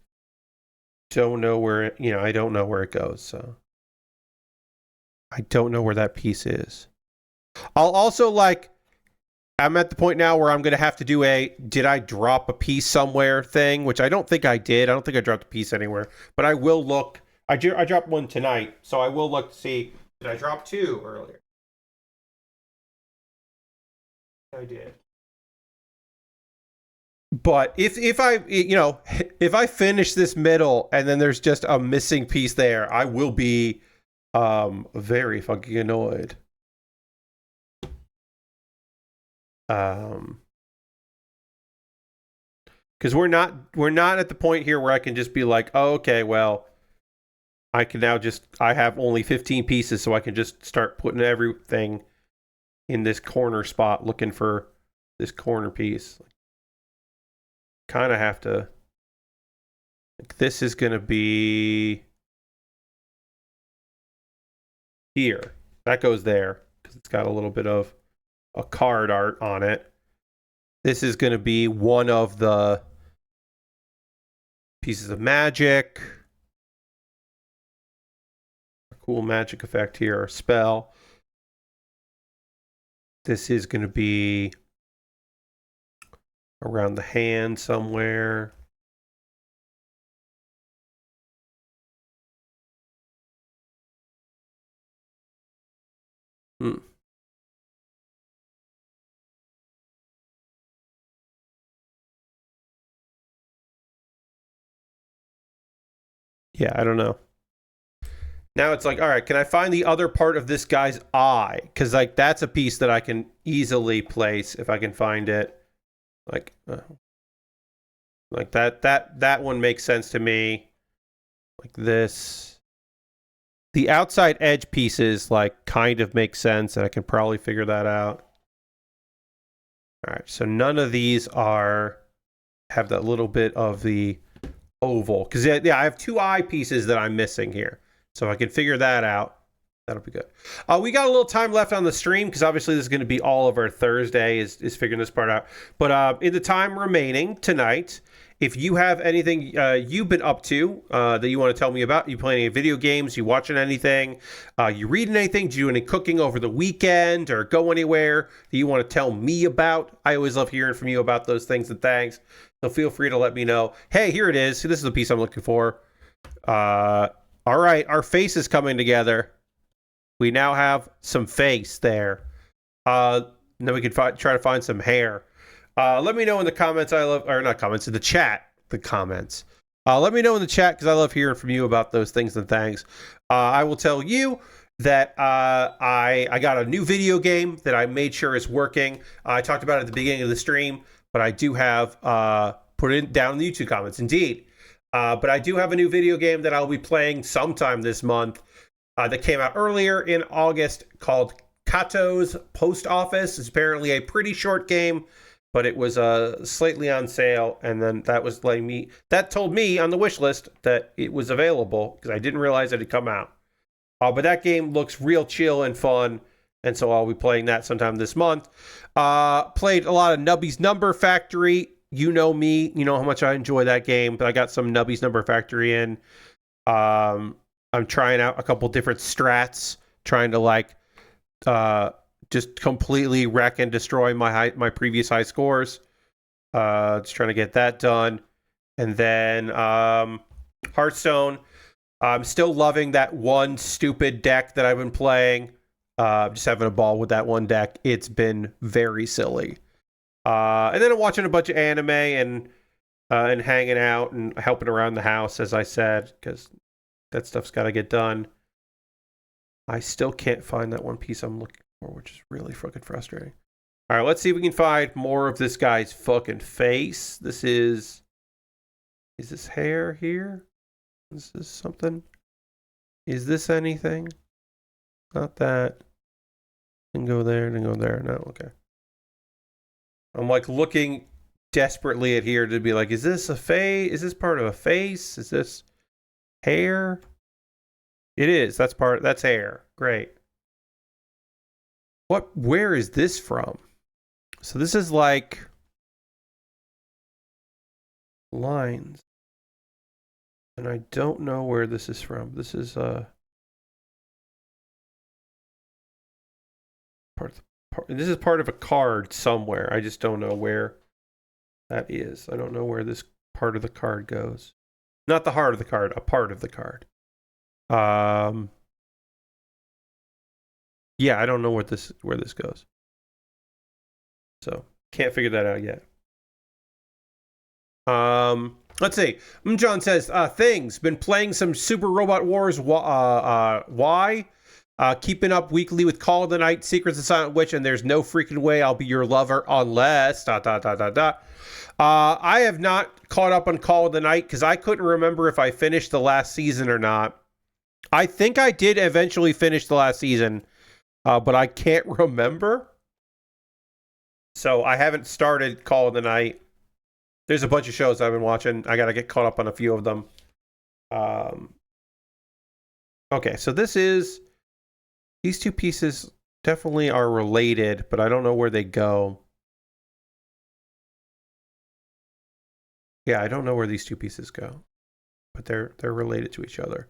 don't know where I don't know where it goes. So I don't know where that piece is. I'll also I'm at the point now where I'm going to have to do did I drop a piece somewhere thing, which I don't think I did. I don't think I dropped a piece anywhere, but I will look. I dropped one tonight, so I will look to see. Did I drop two earlier? I did. But if I finish this middle and then there's just a missing piece there, I will be very fucking annoyed. Because we're not at the point here where I can just be like, oh, okay, well, I have only 15 pieces, so I can just start putting everything in this corner spot looking for this corner piece. Kind of have to. This is going to be here. That goes there because it's got a little bit of a card art on it. This is going to be one of the pieces of magic. A cool magic effect here, or spell. This is going to be around the hand somewhere. Yeah, I don't know. Now it's like, all right, can I find the other part of this guy's eye? Because that's a piece that I can easily place if I can find it. Like that one makes sense to me. Like this. The outside edge pieces kind of make sense, and I can probably figure that out. All right, so none of these have that little bit of the oval. Because, yeah, I have 2 eye pieces that I'm missing here. So if I can figure that out, that'll be good. We got a little time left on the stream because obviously this is going to be all of our Thursday is figuring this part out. But in the time remaining tonight, if you have anything you've been up to that you want to tell me about, you playing any video games, you watching anything, you reading anything, do you do any cooking over the weekend or go anywhere that you want to tell me about? I always love hearing from you about those things and things. So feel free to let me know. Hey, here it is. This is the piece I'm looking for. All right, our face is coming together. We now have some face there. Then we can try to find some hair. Let me know in the comments. Not comments, in the chat. The comments. Let me know in the chat because I love hearing from you about those things and things. I will tell you that I got a new video game that I made sure is working. I talked about it at the beginning of the stream, but I do have put it down in the YouTube comments. Indeed. But I do have a new video game that I'll be playing sometime this month that came out earlier in August called Kato's Post Office. It's apparently a pretty short game, but it was slightly on sale, and then that told me on the wish list that it was available because I didn't realize it had come out. But that game looks real chill and fun, and so I'll be playing that sometime this month. Played a lot of Nubby's Number Factory. You know me, you know how much I enjoy that game, but I got some Nubby's Number Factory in. I'm trying out a couple different strats, trying to just completely wreck and destroy my previous high scores. Just trying to get that done. And then Hearthstone. I'm still loving that one stupid deck that I've been playing. Just having a ball with that one deck. It's been very silly. And then I'm watching a bunch of anime and hanging out and helping around the house, as I said, because that stuff's got to get done. I still can't find that one piece I'm looking for, which is really fucking frustrating. All right, let's see if we can find more of this guy's fucking face. Is this hair here? Is this something? Is this anything? Not that. Then go there, then go there. No, okay. I'm looking desperately at here to be like, is this a face? Is this part of a face? Is this hair? It is. That's hair. Great. Where is this from? So this is like lines. And I don't know where this is from. This is this is part of a card somewhere. I just don't know where that is. I don't know where this part of the card goes. Not the heart of the card, a part of the card. Yeah, I don't know where this goes. So, can't figure that out yet. Let's see. John says, things. Been playing some Super Robot Wars. Why? Keeping up weekly with Call of the Night, Secrets of Silent Witch, and there's no freaking way I'll be your lover unless... I have not caught up on Call of the Night because I couldn't remember if I finished the last season or not. I think I did eventually finish the last season, but I can't remember. So I haven't started Call of the Night. There's a bunch of shows I've been watching. I got to get caught up on a few of them. Okay, so these two pieces definitely are related, but I don't know where they go. Yeah, I don't know where these two pieces go, but they're related to each other.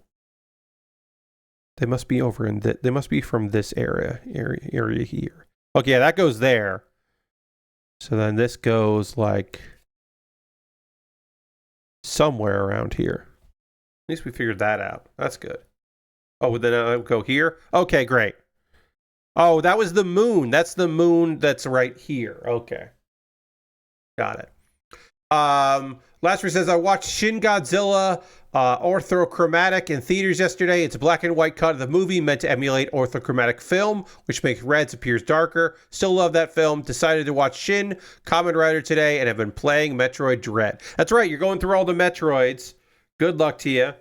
They must be over in they must be from this area here. Okay, yeah, that goes there. So then this goes like somewhere around here. At least we figured that out. That's good. Oh, then I'll go here. Okay, great. Oh, that was the moon. That's the moon that's right here. Okay. Got it. Lasper says, I watched Shin Godzilla orthochromatic in theaters yesterday. It's a black and white cut of the movie meant to emulate orthochromatic film, which makes reds appears darker. Still love that film. Decided to watch Shin Kamen Rider today and have been playing Metroid Dread. That's right. You're going through all the Metroids. Good luck to you.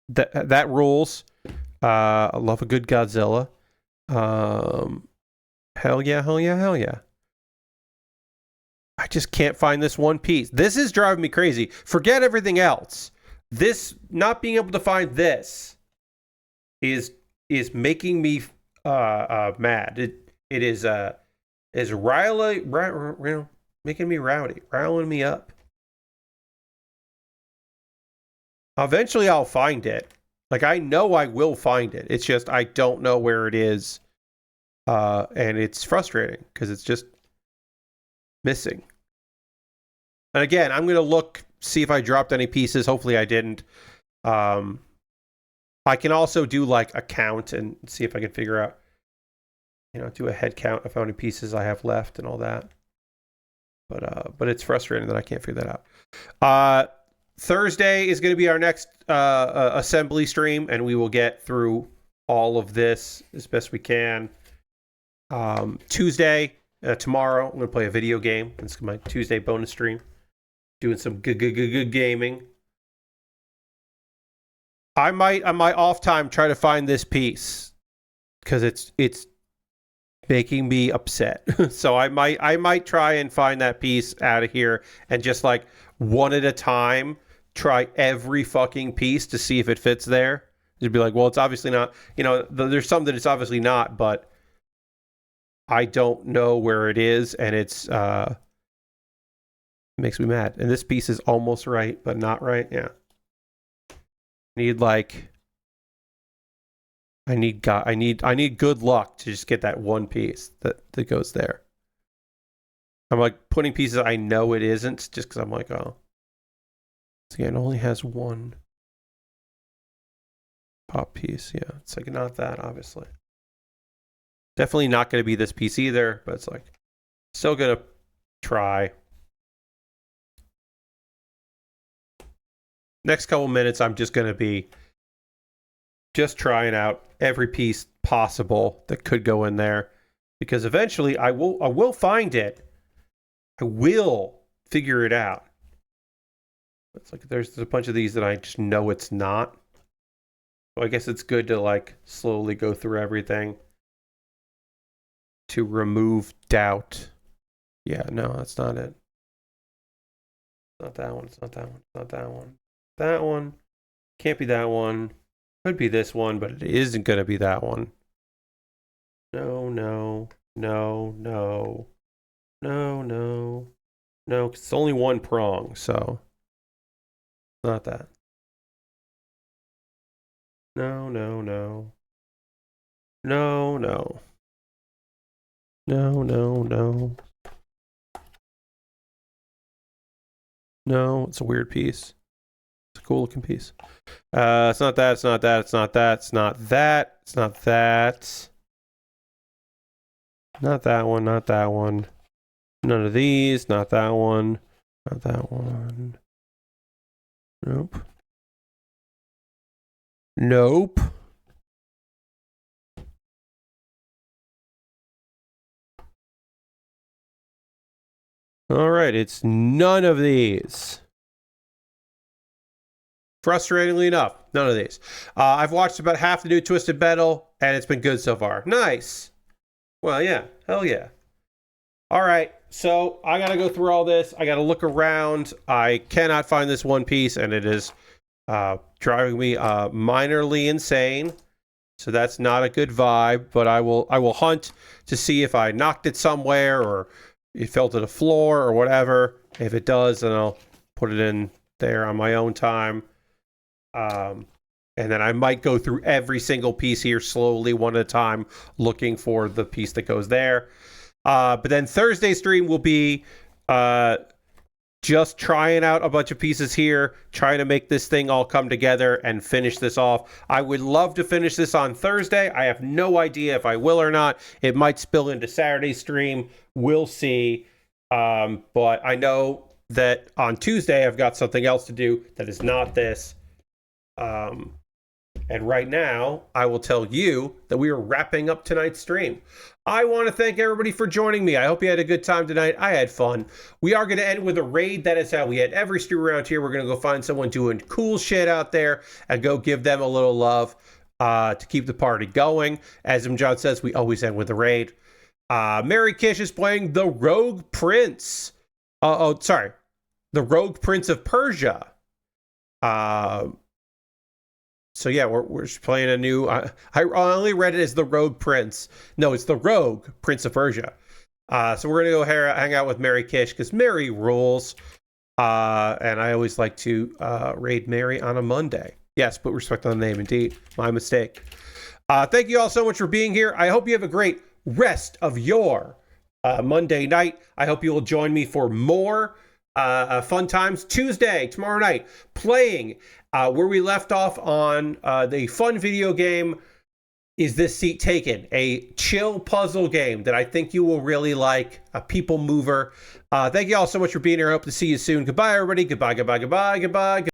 That rules. I love a good Godzilla. Hell yeah, hell yeah, hell yeah. I just can't find this one piece. This is driving me crazy. Forget everything else. This, not being able to find this is making me mad. It is making me rowdy, riling me up. Eventually I'll find it. Like, I know I will find it. It's just I don't know where it is. And it's frustrating because it's just missing. And again, I'm going to look, see if I dropped any pieces. Hopefully I didn't. I can also do like a count and see if I can figure out, do a head count of how many pieces I have left and all that. But it's frustrating that I can't figure that out. Thursday is going to be our next assembly stream, and we will get through all of this as best we can. Tuesday, tomorrow, I'm going to play a video game. It's my Tuesday bonus stream. Doing some good gaming. I might on my off time try to find this piece because it's making me upset. So I might try and find that piece out of here and just like one at a time try every fucking piece to see if it fits there. You'd be like, well, it's obviously not. There's some that it's obviously not, but I don't know where it is, and it's makes me mad. And this piece is almost right, but not right. Yeah. I need good luck to just get that one piece that goes there. I'm like putting pieces I know it isn't just because I'm like, oh. Again, it only has one pop piece. Yeah, it's like not that, obviously. Definitely not going to be this piece either, but it's like still going to try. Next couple minutes, I'm just going to be just trying out every piece possible that could go in there, because eventually I will find it. I will figure it out. It's like there's a bunch of these that I just know it's not. So I guess it's good to like slowly go through everything to remove doubt. Yeah, no, that's not it. It's not that one. It's not that one. It's not that one. That one can't be that one. Could be this one, but it isn't going to be that one. No, no, no, no, no, no, no. 'Cause it's only one prong, so not that. No, no, no, no, no, no, no, no. No, it's a weird piece. It's a cool looking piece. It's not that, it's not that, it's not that, it's not that, it's not that. Not that one, not that one. None of these, not that one. Not that one. Nope. Nope. All right, it's none of these. Frustratingly enough, none of these. I've watched about half the new Twisted Metal, and it's been good so far. Nice. Well, yeah. Hell yeah. All right, so I got to go through all this. I got to look around. I cannot find this one piece, and it is driving me minorly insane. So that's not a good vibe, but I will hunt to see if I knocked it somewhere or it fell to the floor or whatever. If it does, then I'll put it in there on my own time. And then I might go through every single piece here slowly, one at a time, looking for the piece that goes there. But then Thursday stream will be just trying out a bunch of pieces here, trying to make this thing all come together and finish this off. I would love to finish this on Thursday. I have no idea if I will or not. It might spill into Saturday stream. We'll see. But I know that on Tuesday I've got something else to do that is not this. And right now, I will tell you that we are wrapping up tonight's stream. I want to thank everybody for joining me. I hope you had a good time tonight. I had fun. We are going to end with a raid. That is how we end every stream around here. We're going to go find someone doing cool shit out there and go give them a little love to keep the party going. As John says, we always end with a raid. Mary Kish is playing the Rogue Prince. Sorry. The Rogue Prince of Persia. So yeah, we're just playing a new. I only read it as the Rogue Prince. No, it's the Rogue Prince of Persia. So we're gonna go hang out with Mary Kish because Mary rules. And I always like to raid Mary on a Monday. Yes, put respect on the name. Indeed, my mistake. Thank you all so much for being here. I hope you have a great rest of your Monday night. I hope you will join me for more fun times Tuesday, tomorrow night, playing where we left off on the fun video game, Is This Seat Taken? A chill puzzle game that I think you will really like, a people mover. Thank you all so much for being here. I hope to see you soon. Goodbye, everybody. Goodbye, goodbye, goodbye, goodbye.